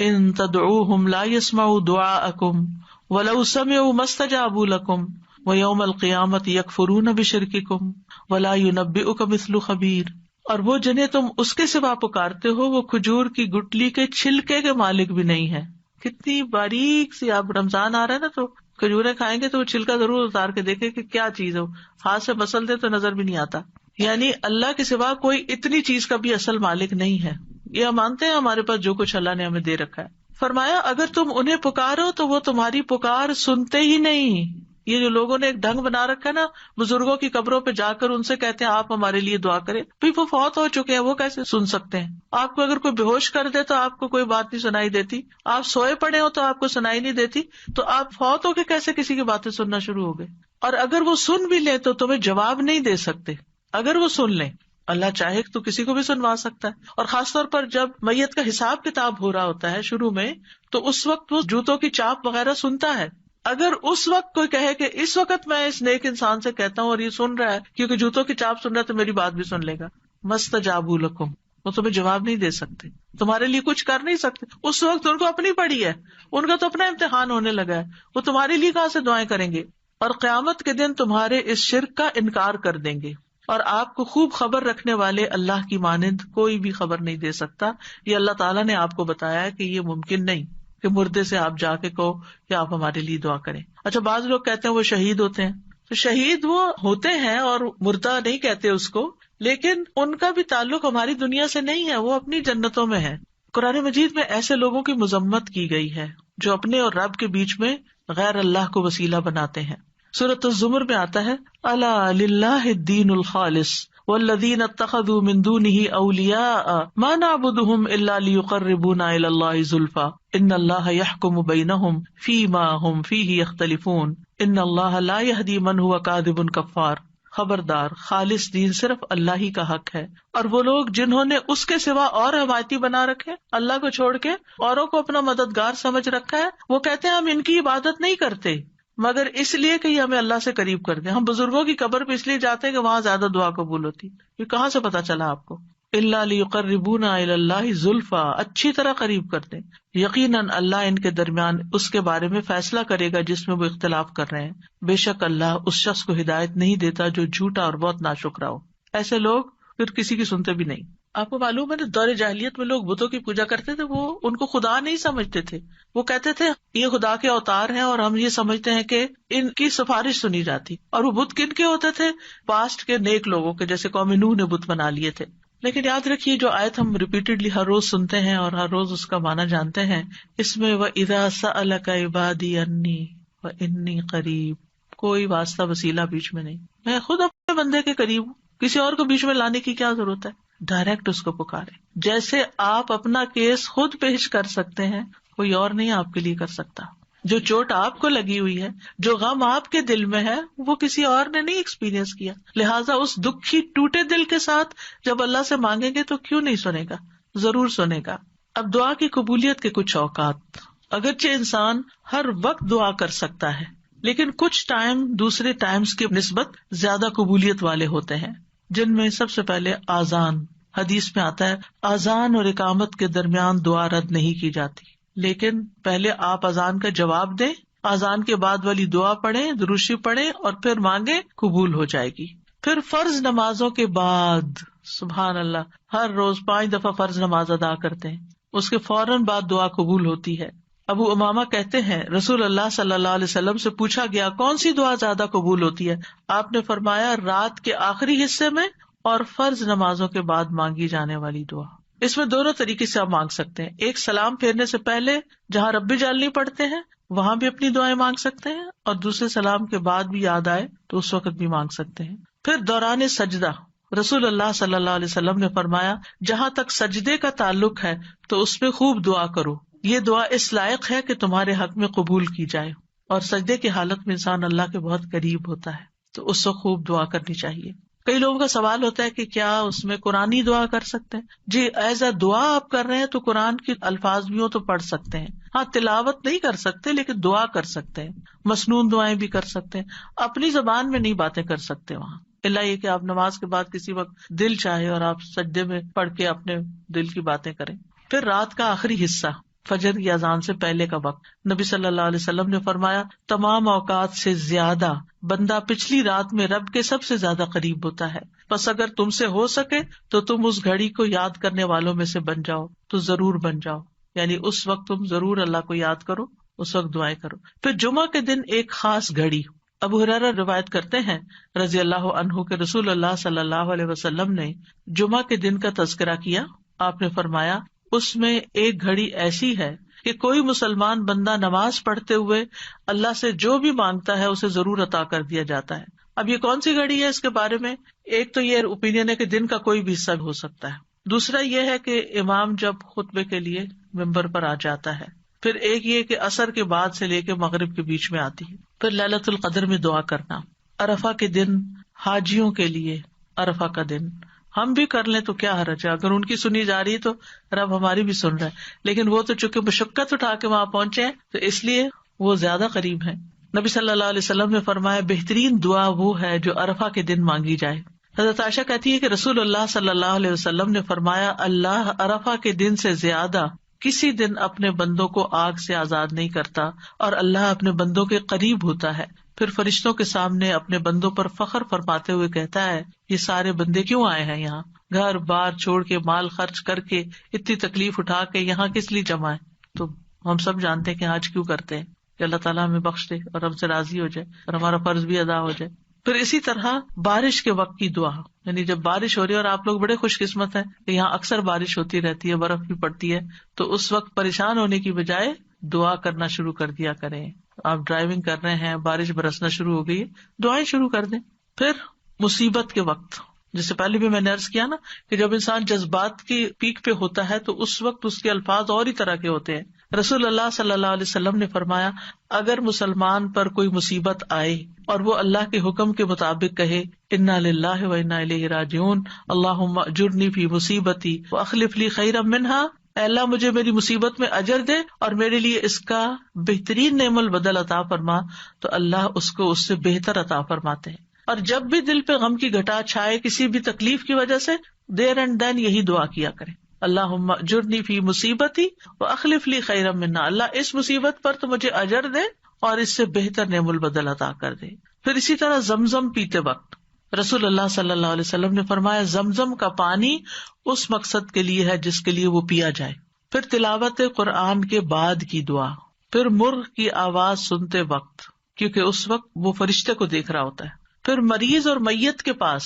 ان تدعوہم لا یسمعوا دعاءکم ولو سمعوا ما استجابوا لکم وَيَوْمَ الْقِيَامَةِ يَكْفُرُونَ بِشِرْكِكُمْ وَلَا يُنَبِّئُكَ مِثْلُ خَبِيرٍ. اور وہ جنہیں تم اس کے سوا پکارتے ہو وہ کھجور کی گٹلی کے چھلکے کے مالک بھی نہیں ہے. کتنی باریک سی، آپ رمضان آ رہا ہے نا تو کھجوریں کھائیں گے تو وہ چھلکا ضرور اتار کے دیکھیں کہ کیا چیز ہو، ہاتھ سے مسل دے تو نظر بھی نہیں آتا. یعنی اللہ کے سوا کوئی اتنی چیز کا بھی اصل مالک نہیں ہے. یہ ہم مانتے ہیں ہمارے پاس جو کچھ اللہ نے ہمیں دے رکھا ہے. فرمایا اگر تم انہیں پکارو تو وہ تمہاری پکار سنتے ہی نہیں. یہ جو لوگوں نے ایک ڈھنگ بنا رکھا ہے نا بزرگوں کی قبروں پہ جا کر ان سے کہتے ہیں آپ ہمارے لیے دعا کریں، پھر وہ فوت ہو چکے ہیں، وہ کیسے سن سکتے ہیں؟ آپ کو اگر کوئی بے ہوش کر دے تو آپ کو کوئی بات نہیں سنائی دیتی، آپ سوئے پڑے ہو تو آپ کو سنائی نہیں دیتی، تو آپ فوت ہو کے کیسے کسی کی باتیں سننا شروع ہو گئے؟ اور اگر وہ سن بھی لیں تو تمہیں جواب نہیں دے سکتے. اگر وہ سن لیں، اللہ چاہے تو کسی کو بھی سنوا سکتا ہے. اور خاص طور پر جب میت کا حساب کتاب ہو رہا ہوتا ہے شروع میں، تو اس وقت وہ جوتوں کی چاپ وغیرہ سنتا ہے. اگر اس وقت کوئی کہے کہ اس وقت میں اس نیک انسان سے کہتا ہوں اور یہ سن رہا ہے کیونکہ جوتوں کی چاپ سن رہا ہے تو میری بات بھی سن لے گا، مستجابوا لکم، وہ تمہیں جواب نہیں دے سکتے، تمہارے لیے کچھ کر نہیں سکتے. اس وقت ان کو اپنی پڑی ہے، ان کا تو اپنا امتحان ہونے لگا ہے، وہ تمہارے لیے کہاں سے دعائیں کریں گے؟ اور قیامت کے دن تمہارے اس شرک کا انکار کر دیں گے. اور آپ کو خوب خبر رکھنے والے اللہ کی مانند کوئی بھی خبر نہیں دے سکتا. یہ اللہ تعالیٰ نے آپ کو بتایا ہے کہ یہ ممکن نہیں کہ مردے سے آپ جا کے کہو کہ آپ ہمارے لیے دعا کریں. اچھا، بعض لوگ کہتے ہیں وہ شہید ہوتے ہیں، تو شہید وہ ہوتے ہیں اور مردہ نہیں کہتے اس کو، لیکن ان کا بھی تعلق ہماری دنیا سے نہیں ہے، وہ اپنی جنتوں میں ہے. قرآن مجید میں ایسے لوگوں کی مذمت کی گئی ہے جو اپنے اور رب کے بیچ میں غیر اللہ کو وسیلہ بناتے ہیں. سورۃ الزمر میں آتا ہے الا للہ الدین الخالص والذین اتخذوا من دونہ اولیاء ما نعبدهم الا لیقربونا الی اللہ زلفی ان اللہ یحکم بینہم فیما ہم فیہ یختلفون ان اللہ لا یہدی من هو کاذب کفار. خبردار، خالص دین صرف اللہ ہی کا حق ہے، اور وہ لوگ جنہوں نے اس کے سوا اور حمایتی بنا رکھے، اللہ کو چھوڑ کے اوروں کو اپنا مددگار سمجھ رکھا ہے، وہ کہتے ہیں ہم ان کی عبادت نہیں کرتے مگر اس لیے کہ یہ ہمیں اللہ سے قریب کر دیں. ہم بزرگوں کی قبر پہ اس لیے جاتے ہیں کہ وہاں زیادہ دعا قبول ہوتی. یہ کہاں سے پتا چلا آپ کو؟ الا لیقربونا الی اللہ زلفی، اچھی طرح قریب کر دیں. یقیناً اللہ ان کے درمیان اس کے بارے میں فیصلہ کرے گا جس میں وہ اختلاف کر رہے ہیں. بے شک اللہ اس شخص کو ہدایت نہیں دیتا جو جھوٹا اور بہت ناشکرا ہو. ایسے لوگ پھر کسی کی سنتے بھی نہیں. آپ کو معلوم ہے نا دور جاہلیت میں لوگ بتوں کی پوجا کرتے تھے، وہ ان کو خدا نہیں سمجھتے تھے، وہ کہتے تھے یہ خدا کے اوتار ہیں اور ہم یہ سمجھتے ہیں کہ ان کی سفارش سنی جاتی. اور وہ بت کن کے ہوتے تھے؟ پاسٹ کے نیک لوگوں کے، جیسے قوم نوح نے بت بنا لیے تھے. لیکن یاد رکھیے جو آیت ہم ریپیٹڈلی ہر روز سنتے ہیں اور ہر روز اس کا معنی جانتے ہیں، اس میں وَإِذَا سَأَلَكَ عِبَادِي عَنِّي فَإِنِّي قَرِيبٌ، کوئی واسطہ وسیلہ بیچ میں نہیں، میں خود اپنے بندے کے قریب ہوں. کسی اور کو بیچ میں لانے کی کیا ضرورت ہے؟ ڈائریکٹ اس کو پکارے. جیسے آپ اپنا کیس خود پیش کر سکتے ہیں، کوئی اور نہیں آپ کے لیے کر سکتا. جو چوٹ آپ کو لگی ہوئی ہے، جو غم آپ کے دل میں ہے، وہ کسی اور نے نہیں ایکسپیرینس کیا. لہٰذا اس دکھی ٹوٹے دل کے ساتھ جب اللہ سے مانگیں گے تو کیوں نہیں سنے گا؟ ضرور سنے گا. اب دعا کی قبولیت کے کچھ اوقات. اگرچہ انسان ہر وقت دعا کر سکتا ہے، لیکن کچھ ٹائم دوسرے ٹائمز کی نسبت زیادہ قبولیت والے ہوتے ہیں. جن میں سب سے پہلے آذان. حدیث میں آتا ہے آذان اور اقامت کے درمیان دعا رد نہیں کی جاتی، لیکن پہلے آپ اذان کا جواب دیں، اذان کے بعد والی دعا پڑھیں، درود شریف پڑھیں اور پھر مانگیں، قبول ہو جائے گی. پھر فرض نمازوں کے بعد، سبحان اللہ، ہر روز 5 دفعہ فرض نماز ادا کرتے ہیں، اس کے فوراً بعد دعا قبول ہوتی ہے. ابو امامہ کہتے ہیں رسول اللہ صلی اللہ علیہ وسلم سے پوچھا گیا کون سی دعا زیادہ قبول ہوتی ہے؟ آپ نے فرمایا رات کے آخری حصے میں اور فرض نمازوں کے بعد مانگی جانے والی دعا. اس میں دونوں طریقے سے آپ مانگ سکتے ہیں. ایک سلام پھیرنے سے پہلے جہاں ربی جعلنی پڑھتے ہیں وہاں بھی اپنی دعائیں مانگ سکتے ہیں، اور دوسرے سلام کے بعد بھی یاد آئے تو اس وقت بھی مانگ سکتے ہیں. پھر دوران سجدہ رسول اللہ صلی اللہ علیہ وسلم نے فرمایا جہاں تک سجدے کا تعلق ہے تو اس میں خوب دعا کرو، یہ دعا اس لائق ہے کہ تمہارے حق میں قبول کی جائے. اور سجدے کی حالت میں انسان اللہ کے بہت قریب ہوتا ہے تو اس وقت خوب دعا کرنی چاہیے. کئی لوگوں کا سوال ہوتا ہے کہ کیا اس میں قرآنی دعا کر سکتے ہیں؟ جی، ایز اے دعا آپ کر رہے ہیں تو قرآن کے الفاظ بھی ہو تو پڑھ سکتے ہیں. ہاں، تلاوت نہیں کر سکتے لیکن دعا کر سکتے ہیں، مسنون دعائیں بھی کر سکتے ہیں. اپنی زبان میں نہیں باتیں کر سکتے وہاں، اللہ یہ کہ آپ نماز کے بعد کسی وقت دل چاہے اور آپ سجدے میں پڑھ کے اپنے دل کی باتیں کریں. پھر رات کا آخری حصہ، فجر کی اذان سے پہلے کا وقت، نبی صلی اللہ علیہ وسلم نے فرمایا تمام اوقات سے زیادہ بندہ پچھلی رات میں رب کے سب سے زیادہ قریب ہوتا ہے، بس اگر تم سے ہو سکے تو تم اس گھڑی کو یاد کرنے والوں میں سے بن جاؤ تو ضرور بن جاؤ. یعنی اس وقت تم ضرور اللہ کو یاد کرو، اس وقت دعائیں کرو. پھر جمعہ کے دن ایک خاص گھڑی، ابو ہریرہ روایت کرتے ہیں رضی اللہ عنہ کہ رسول اللہ صلی اللہ علیہ وسلم نے جمعہ کے دن کا تذکرہ کیا. آپ نے فرمایا اس میں ایک گھڑی ایسی ہے کہ کوئی مسلمان بندہ نماز پڑھتے ہوئے اللہ سے جو بھی مانگتا ہے اسے ضرور عطا کر دیا جاتا ہے. اب یہ کون سی گھڑی ہے؟ اس کے بارے میں ایک تو یہ اوپینین ہے کہ دن کا کوئی بھی حصہ ہو سکتا ہے. دوسرا یہ ہے کہ امام جب خطبے کے لیے ممبر پر آ جاتا ہے. پھر ایک یہ کہ عصر کے بعد سے لے کے مغرب کے بیچ میں آتی ہے. پھر لیلۃ القدر میں دعا کرنا. عرفہ کے دن حاجیوں کے لیے، عرفہ کا دن ہم بھی کر لیں تو کیا حرج ہے، اگر ان کی سنی جا رہی ہے تو رب ہماری بھی سن رہا ہے. لیکن وہ تو چونکہ مشقت اٹھا کے وہاں پہنچے ہیں تو اس لیے وہ زیادہ قریب ہیں. نبی صلی اللہ علیہ وسلم نے فرمایا بہترین دعا وہ ہے جو عرفہ کے دن مانگی جائے. حضرت عائشہ کہتی ہے کہ رسول اللہ صلی اللہ علیہ وسلم نے فرمایا اللہ عرفہ کے دن سے زیادہ کسی دن اپنے بندوں کو آگ سے آزاد نہیں کرتا اور اللہ اپنے بندوں کے قریب ہوتا ہے. پھر فرشتوں کے سامنے اپنے بندوں پر فخر فرماتے ہوئے کہتا ہے یہ سارے بندے کیوں آئے ہیں یہاں، گھر بار چھوڑ کے، مال خرچ کر کے، اتنی تکلیف اٹھا کے یہاں کس لیے جمع ہے؟ تو ہم سب جانتے ہیں کہ آج کیوں کرتے ہیں کہ اللہ تعالیٰ ہمیں بخش دے اور ہم سے راضی ہو جائے اور ہمارا فرض بھی ادا ہو جائے. پھر اسی طرح بارش کے وقت کی دعا، یعنی جب بارش ہو رہی ہے اور آپ لوگ بڑے خوش قسمت ہیں کہ یہاں اکثر بارش ہوتی رہتی ہے، برف بھی پڑتی ہے، تو اس وقت پریشان ہونے کی بجائے دعا کرنا شروع کر دیا کریں. آپ ڈرائیونگ کر رہے ہیں، بارش برسنا شروع ہو گئی ہے، دعائیں شروع کر دیں. پھر مصیبت کے وقت، جس سے پہلے بھی میں نے عرض کیا نا کہ جب انسان جذبات کی پیک پہ ہوتا ہے تو اس وقت اس کے الفاظ اور ہی طرح کے ہوتے ہیں. رسول اللہ صلی اللہ علیہ وسلم نے فرمایا اگر مسلمان پر کوئی مصیبت آئے اور وہ اللہ کے حکم کے مطابق کہے انا للہ و انا الیہ راجعون اللہم اجرنی فی مصیبتی واخلف لی خیرا منہا، اے اللہ مجھے میری مصیبت میں اجر دے اور میرے لیے اس کا بہترین نعم البدل عطا فرما، تو اللہ اس کو اس سے بہتر عطا فرماتے ہیں. اور جب بھی دل پہ غم کی گھٹا چھائے کسی بھی تکلیف کی وجہ سے، دیر اینڈ دین یہی دعا کیا کریں اللہم اجرنی فی مصیبتی واخلف لی خیرا منہا، اللہ اس مصیبت پر تو مجھے اجر دے اور اس سے بہتر نعم البدل عطا کر دے. پھر اسی طرح زمزم پیتے وقت رسول اللہ صلی اللہ علیہ وسلم نے فرمایا زمزم کا پانی اس مقصد کے لیے ہے جس کے لیے وہ پیا جائے. پھر تلاوت قرآن کے بعد کی دعا. پھر مرغ کی آواز سنتے وقت، کیونکہ اس وقت وہ فرشتے کو دیکھ رہا ہوتا ہے. پھر مریض اور میت کے پاس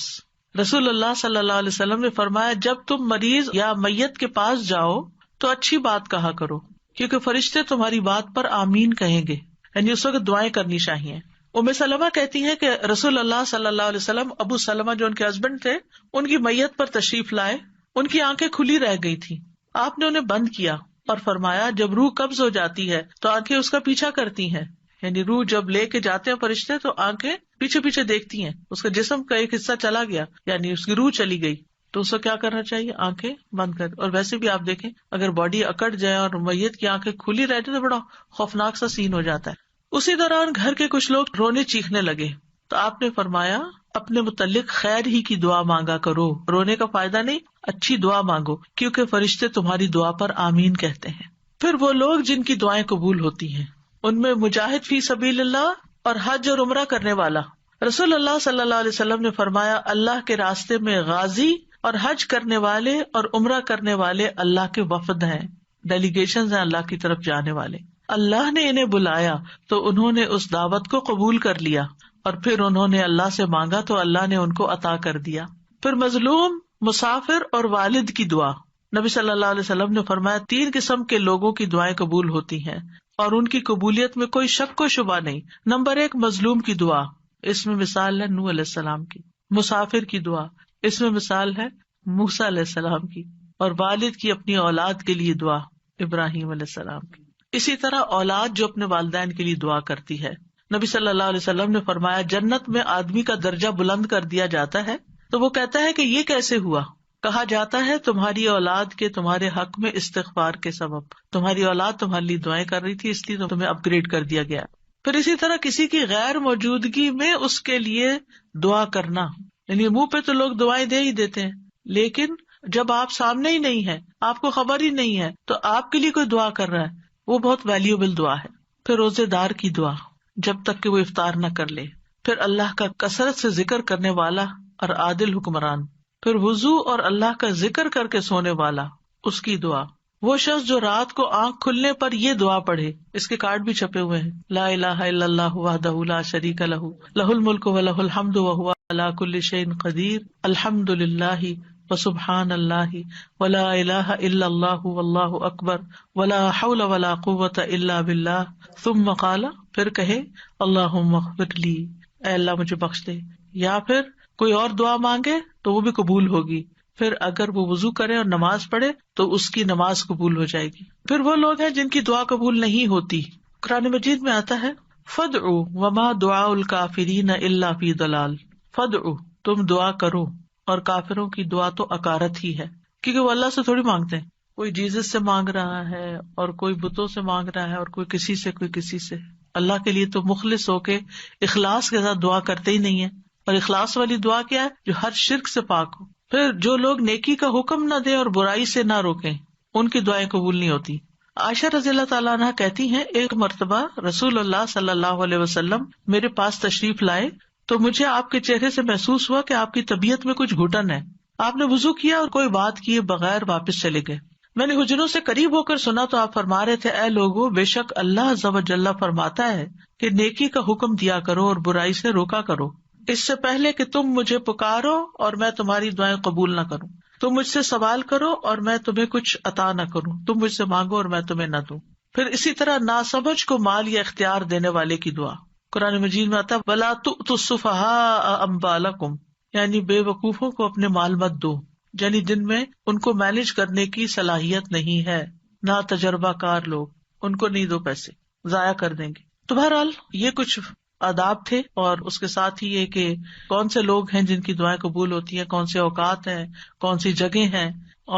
رسول اللہ صلی اللہ علیہ وسلم نے فرمایا جب تم مریض یا میت کے پاس جاؤ تو اچھی بات کہا کرو، کیونکہ فرشتے تمہاری بات پر آمین کہیں گے. یعنی اس وقت دعائیں کرنی چاہیے. ام سلمہ کہتی ہیں کہ رسول اللہ صلی اللہ علیہ وسلم ابو سلمہ جو ان کے ہسبینڈ تھے ان کی میت پر تشریف لائے. ان کی آنکھیں کھلی رہ گئی تھی، آپ نے انہیں بند کیا اور فرمایا جب روح قبض ہو جاتی ہے تو آنکھیں اس کا پیچھا کرتی ہیں. یعنی روح جب لے کے جاتے ہیں فرشتے تو آنکھیں پیچھے پیچھے دیکھتی ہیں، اس کا جسم کا ایک حصہ چلا گیا یعنی اس کی روح چلی گئی تو اس کو کیا کرنا چاہیے؟ آنکھیں بند کر. اور ویسے بھی آپ دیکھیں اگر باڈی اکڑ جائے اور میت کی آنکھیں کھلی رہتی تو بڑا خوفناک سا سین ہو جاتا ہے. اسی دوران گھر کے کچھ لوگ رونے چیخنے لگے تو آپ نے فرمایا اپنے متعلق خیر ہی کی دعا مانگا کرو، رونے کا فائدہ نہیں، اچھی دعا مانگو، کیونکہ فرشتے تمہاری دعا پر آمین کہتے ہیں۔ پھر وہ لوگ جن کی دعائیں قبول ہوتی ہیں، ان میں مجاہد فی سبیل اللہ اور حج اور عمرہ کرنے والا۔ رسول اللہ صلی اللہ علیہ وسلم نے فرمایا، اللہ کے راستے میں غازی اور حج کرنے والے اور عمرہ کرنے والے اللہ کے وفد ہیں، ڈیلیگیشنز ہیں اللہ کی طرف جانے والے۔ اللہ نے انہیں بلایا تو انہوں نے اس دعوت کو قبول کر لیا، اور پھر انہوں نے اللہ سے مانگا تو اللہ نے ان کو عطا کر دیا۔ پھر مظلوم، مسافر اور والد کی دعا۔ نبی صلی اللہ علیہ وسلم نے فرمایا، 3 قسم کے لوگوں کی دعائیں قبول ہوتی ہیں اور ان کی قبولیت میں کوئی شک و شبہ نہیں۔ نمبر 1، مظلوم کی دعا، اس میں مثال ہے نوح علیہ السلام کی۔ مسافر کی دعا، اس میں مثال ہے موسیٰ علیہ السلام کی۔ اور والد کی اپنی اولاد کے لیے دعا، ابراہیم علیہ السلام کی۔ اسی طرح اولاد جو اپنے والدین کے لیے دعا کرتی ہے۔ نبی صلی اللہ علیہ وسلم نے فرمایا، جنت میں آدمی کا درجہ بلند کر دیا جاتا ہے تو وہ کہتا ہے کہ یہ کیسے ہوا؟ کہا جاتا ہے تمہاری اولاد کے تمہارے حق میں استغفار کے سبب، تمہاری اولاد تمہارے لیے دعائیں کر رہی تھی، اس لیے تمہیں اپ گریڈ کر دیا گیا۔ پھر اسی طرح کسی کی غیر موجودگی میں اس کے لیے دعا کرنا، یعنی منہ پہ تو لوگ دعائیں دے ہی دیتے ہیں، لیکن جب آپ سامنے ہی نہیں ہے، آپ کو خبر ہی نہیں ہے، تو آپ کے لیے کوئی دعا کر رہا ہے، وہ بہت ویلیوبل دعا ہے۔ پھر روزے دار کی دعا، جب تک کہ وہ افطار نہ کر لے۔ پھر اللہ کا کثرت سے ذکر کرنے والا اور عادل حکمران۔ پھر وضو اور اللہ کا ذکر کر کے سونے والا، اس کی دعا۔ وہ شخص جو رات کو آنکھ کھلنے پر یہ دعا پڑھے، اس کے کارڈ بھی چھپے ہوئے ہیں، لا الہ الا اللہ وحدہ لا شریک لہ لہ الملک ولہ الحمد وہو علی کل شیء قدیر، الحمد للہ وسبحان اللہ ولا الہ الا اللہ واللہ اکبر ولا حول ولا قوۃ الا باللہ، ثم قال، پھر کہے اللہم اغفر لی، اے اللہ مجھے بخش دے۔ یا پھر کوئی اور دعا مانگے تو وہ بھی قبول ہوگی۔ پھر اگر وہ وضو کرے اور نماز پڑھے تو اس کی نماز قبول ہو جائے گی۔ پھر وہ لوگ ہیں جن کی دعا قبول نہیں ہوتی۔ قرآن مجید میں آتا ہے، فادعوا وما دعاء الکافرین الا فی ضلال، فادعوا، تم دعا کرو، اور کافروں کی دعا تو اکارت ہی ہے، کیونکہ وہ اللہ سے تھوڑی مانگتے ہیں، کوئی جیزس سے مانگ رہا ہے اور کوئی بتوں سے مانگ رہا ہے اور کوئی کسی سے۔ اللہ کے لیے تو مخلص ہو کے اخلاص کے ساتھ دعا کرتے ہی نہیں ہے، اور اخلاص والی دعا کیا ہے؟ جو ہر شرک سے پاک ہو۔ پھر جو لوگ نیکی کا حکم نہ دیں اور برائی سے نہ روکیں، ان کی دعائیں قبول نہیں ہوتی۔ عائشہ رضی اللہ تعالیٰ عنہ کہتی ہیں، ایک مرتبہ رسول اللہ صلی اللہ علیہ وسلم میرے پاس تشریف لائے تو مجھے آپ کے چہرے سے محسوس ہوا کہ آپ کی طبیعت میں کچھ گھٹن ہے۔ آپ نے وضو کیا اور کوئی بات کیے بغیر واپس چلے گئے۔ میں نے حجروں سے قریب ہو کر سنا تو آپ فرما رہے تھے، اے لوگوں، بے شک اللہ عز و جل فرماتا ہے کہ نیکی کا حکم دیا کرو اور برائی سے روکا کرو، اس سے پہلے کہ تم مجھے پکارو اور میں تمہاری دعائیں قبول نہ کروں، تم مجھ سے سوال کرو اور میں تمہیں کچھ عطا نہ کروں، تم مجھ سے مانگو اور میں تمہیں نہ دوں۔ پھر اسی طرح ناسمجھ کو مال یا اختیار دینے والے کی دعا، قرآن مجید میں آتا ہے، وَلَا تُؤْتُوا السُّفَهَاءَ أَمْوَالَكُمْ، یعنی بے وقوفوں کو اپنے مال مت دو، یعنی جن میں ان کو مینج کرنے کی صلاحیت نہیں ہے، نہ تجربہ کار لوگ، ان کو نہیں دو، پیسے ضائع کر دیں گے۔ تو بہرحال یہ کچھ آداب تھے، اور اس کے ساتھ ہی یہ کہ کون سے لوگ ہیں جن کی دعائیں قبول ہوتی ہیں، کون سے اوقات ہیں، کون سی جگہ ہیں،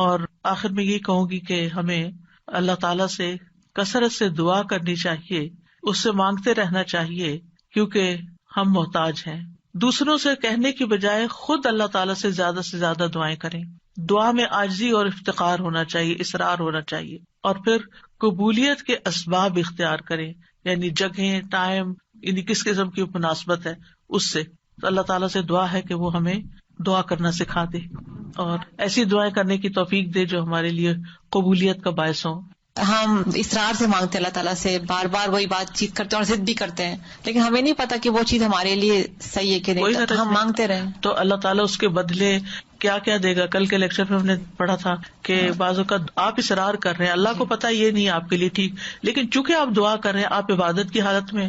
اور آخر میں یہ کہوں گی کہ ہمیں اللہ تعالیٰ سے کثرت سے دعا کرنی چاہیے، اس سے مانگتے رہنا چاہیے، کیونکہ ہم محتاج ہیں۔ دوسروں سے کہنے کی بجائے خود اللہ تعالیٰ سے زیادہ دعائیں کریں۔ دعا میں عاجزی اور افتقار ہونا چاہیے، اصرار ہونا چاہیے، اور پھر قبولیت کے اسباب اختیار کریں، یعنی جگہیں، ٹائم، یعنی کس قسم کی مناسبت ہے اس سے۔ تو اللہ تعالیٰ سے دعا ہے کہ وہ ہمیں دعا کرنا سکھا دے اور ایسی دعائیں کرنے کی توفیق دے جو ہمارے لیے قبولیت کا باعث ہوں۔ ہم اصرار سے مانگتے اللہ تعالیٰ سے، بار بار وہی بات چیت کرتے ہیں اور ضد بھی کرتے ہیں، لیکن ہمیں نہیں پتا کہ وہ چیز ہمارے لیے صحیح ہے کہ نہیں، تو ہم مانگتے رہیں تو اللہ تعالیٰ اس کے بدلے کیا کیا دے گا۔ کل کے لیکچر میں ہم نے پڑھا تھا کہ بعض اوقات آپ اصرار کر رہے ہیں، اللہ کو پتا یہ نہیں آپ کے لیے ٹھیک، لیکن چونکہ آپ دعا کر رہے ہیں، آپ عبادت کی حالت میں،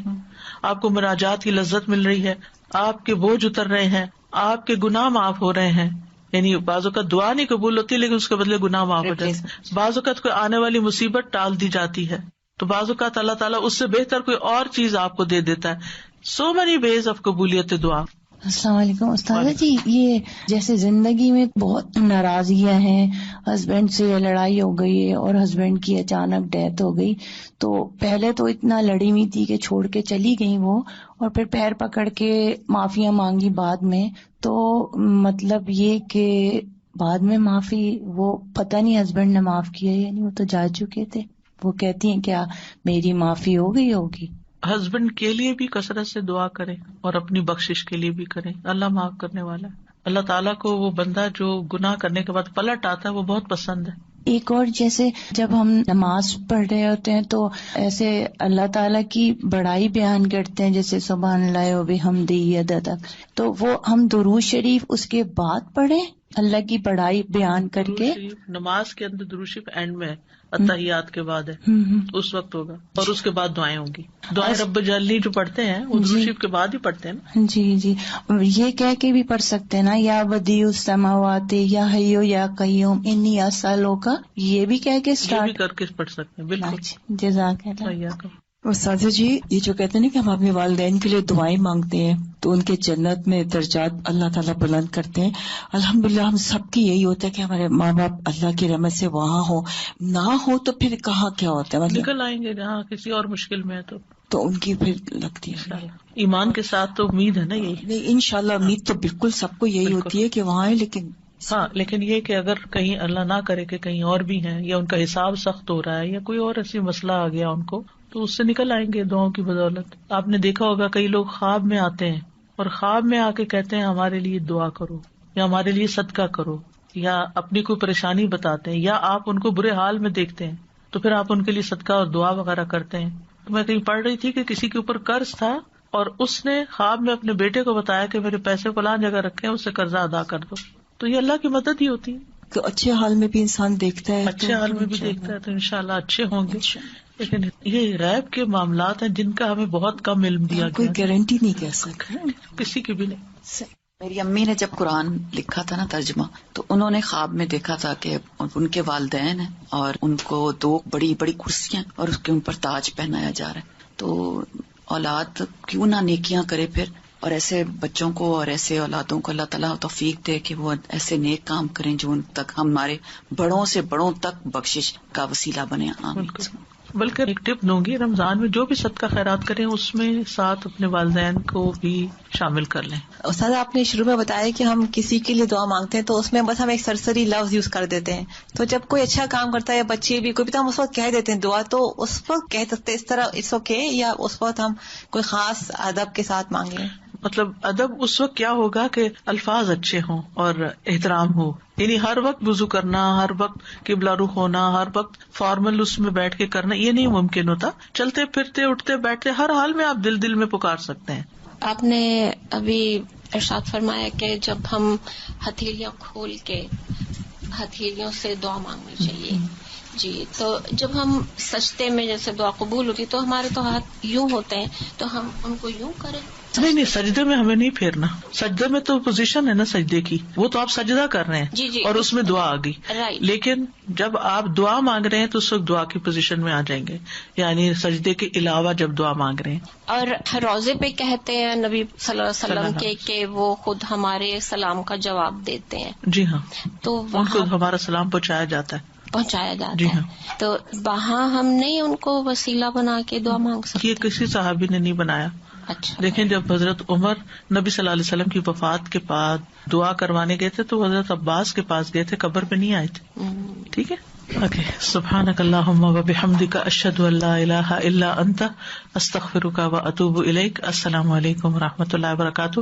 آپ کو مناجات کی لذت مل رہی ہے، آپ کے بوجھ اتر رہے ہیں، آپ کے گناہ معاف ہو رہے ہیں، یعنی بعض اوقات دعا نہیں قبول ہوتی لیکن اس کے بدلے گناہ معاف ہو جاتے ہیں، بعض اوقات کوئی آنے والی مصیبت ٹال دی جاتی ہے، تو بعض اوقات اللہ تعالیٰ اس سے بہتر کوئی اور چیز آپ کو دے دیتا ہے۔ سو مینی ویز آف قبولیت دعا۔ السلام علیکم استاذہ جی. یہ جیسے زندگی میں بہت ناراضگیاں ہیں, ہسبینڈ سے لڑائی ہو گئی ہے اور ہسبینڈ کی اچانک ڈیتھ ہو گئی, تو پہلے تو اتنا لڑی ہوئی تھی کہ چھوڑ کے چلی گئی وہ, اور پھر پیر پکڑ کے معافیاں مانگی بعد میں, تو مطلب یہ کہ بعد میں معافی وہ پتہ نہیں ہسبینڈ نے معاف کیا یا نہیں, وہ تو جا چکے تھے, وہ کہتی ہیں کیا میری معافی ہو گئی ہوگی؟ ہسبینڈ کے لیے بھی کثرت سے دعا کریں اور اپنی بخشش کے لیے بھی کریں, اللہ معاف کرنے والا ہے. اللہ تعالیٰ کو وہ بندہ جو گناہ کرنے کے بعد پلٹ آتا ہے وہ بہت پسند ہے. ایک اور جیسے جب ہم نماز پڑھ رہے ہوتے ہیں تو ایسے اللہ تعالیٰ کی بڑائی بیان کرتے ہیں, جیسے سبحان اللہ و بحمدہ عدد, تو وہ ہم درود شریف اس کے بعد پڑھیں اللہ کی بڑائی بیان کر کے. نماز کے اندر درود شریف اینڈ میں اتحیات کے بعد ہے, اس وقت ہوگا, اور اس کے بعد دعائیں ہوں گی. دعائیں رب جلنی جو پڑھتے ہیں وہ درود شریف کے بعد ہی پڑھتے ہیں نا. جی جی, یہ کہہ کے بھی پڑھ سکتے ہیں نا, یا بدیع السماوات یا حیو یا قیوم انی اسالک, یہ بھی کہہ کے اسٹارٹ بھی کر کے پڑھ سکتے ہیں. بالکل, جزاک اللہ. استاذہ جی, یہ جو کہتے ہیں نا کہ ہم اپنے والدین کے لیے دعائیں مانگتے ہیں تو ان کے جنت میں درجات اللہ تعالیٰ بلند کرتے ہیں. الحمدللہ ہم سب کی یہی ہوتا ہے کہ ہمارے ماں باپ اللہ کی رحمت سے وہاں ہو, نہ ہو تو پھر کہاں کیا ہوتا ہے, مطلب نکل آئیں گے جہاں کسی اور مشکل میں ہے تو ان کی پھر لگتی ہے. ایمان کے ساتھ تو امید ہے نا, یہی نہیں انشاءاللہ امید تو بالکل سب کو یہی ہوتی ہے کہ وہاں ہے, لیکن یہ کہ اگر کہیں اللہ نہ کرے کہ کہیں اور بھی ہیں یا ان کا حساب سخت ہو رہا ہے یا کوئی اور ایسی مسئلہ آ گیا ان کو, تو اس سے نکل آئیں گے دعاؤں کی بدولت. آپ نے دیکھا ہوگا کئی لوگ خواب میں آتے ہیں اور خواب میں آ کے کہتے ہیں ہمارے لیے دعا کرو یا ہمارے لیے صدقہ کرو, یا اپنی کوئی پریشانی بتاتے ہیں, یا آپ ان کو برے حال میں دیکھتے ہیں تو پھر آپ ان کے لیے صدقہ اور دعا وغیرہ کرتے ہیں. تو میں کہیں پڑھ رہی تھی کہ کسی کے اوپر قرض تھا اور اس نے خواب میں اپنے بیٹے کو بتایا کہ میرے پیسے فلاں جگہ رکھے ہیں, اس سے قرضہ ادا کر دو. تو یہ اللہ کی مدد ہی ہوتی ہے کہ اچھے حال میں بھی انسان دیکھتا ہے, اچھے حال میں بھی دیکھتا ہے, تو انشاءاللہ اچھے ہوں گے. لیکن یہ غیب کے معاملات ہیں جن کا ہمیں بہت کم علم دیا گیا, کوئی گارنٹی نہیں کہہ سکتا کسی کی بھی نہیں. میری امی نے جب قرآن لکھا تھا نا ترجمہ, تو انہوں نے خواب میں دیکھا تھا کہ ان کے والدین ہیں اور ان کو 2 بڑی بڑی کرسیاں اور اس کے ان پر تاج پہنایا جا رہا ہے. تو اولاد کیوں نہ نیکیاں کرے پھر, اور ایسے بچوں کو اور ایسے اولادوں کو اللہ تعالیٰ توفیق دے کہ وہ ایسے نیک کام کریں جو ان تک ہمارے بڑوں سے بڑوں تک بخشش کا وسیلہ بنے. آمین. بلکہ ایک ٹپ دوں گی, رمضان میں جو بھی صدقہ خیرات کریں اس میں ساتھ اپنے والدین کو بھی شامل کر لیں. استاد آپ نے شروع میں بتایا کہ ہم کسی کے لیے دعا مانگتے ہیں تو اس میں بس ہم ایک سرسری لفظ یوز کر دیتے ہیں, تو جب کوئی اچھا کام کرتا ہے یا بچے بھی کوئی بھی تو ہم اس وقت کہہ دیتے ہیں دعا, تو اس وقت کہہ سکتے اس طرح اٹس اوکے, یا اس وقت ہم کوئی خاص ادب کے ساتھ مانگیں؟ مطلب ادب اس وقت کیا ہوگا کہ الفاظ اچھے ہوں اور احترام ہو, یعنی ہر وقت وضو کرنا, ہر وقت قبلہ رخ ہونا, ہر وقت فارمل اس میں بیٹھ کے کرنا, یہ نہیں ممکن ہوتا. چلتے پھرتے اٹھتے بیٹھتے ہر حال میں آپ دل میں پکار سکتے ہیں. آپ نے ابھی ارشاد فرمایا کہ جب ہم ہتھیلیاں کھول کے ہتھیلیوں سے دعا مانگنی چاہیے. جی, تو جب ہم سجدے میں جیسے دعا قبول ہوتی تو ہمارے تو ہاتھ یوں ہوتے ہیں, تو ہم ان کو یوں کریں. نہیں, سجدے میں ہمیں نہیں پھیرنا. سجدے میں تو پوزیشن ہے نا سجدے کی, وہ تو آپ سجدہ کر رہے ہیں. جی, اور اس میں دعا آ گئی. لیکن جب آپ دعا مانگ رہے ہیں تو اس وقت دعا کی پوزیشن میں آ جائیں گے, یعنی سجدے کے علاوہ جب دعا مانگ رہے ہیں. اور روزے پہ کہتے ہیں نبی صلی اللہ علیہ وسلم کے کہ وہ خود ہمارے سلام کا جواب دیتے ہیں. جی ہاں, تو ان کو ہمارا سلام پہنچایا جاتا ہے. جی ہاں. تو وہاں ہم نہیں ان کو وسیلہ بنا کے دعا مانگ سکتے. یہ کسی صحابی نے نہیں بنایا. اچھا, لیکن جب حضرت عمر نبی صلی اللہ علیہ وسلم کی وفات کے بعد دعا کروانے گئے تھے تو حضرت عباس کے پاس گئے تھے, قبر پہ نہیں آئے تھے. ٹھیک ہے, اوکے. سبحانک اللہم و بحمدک اشہد ان لا الہ الا انت استغفرک و اتوب الیک. السلام علیکم و رحمۃ اللہ وبرکاتہ.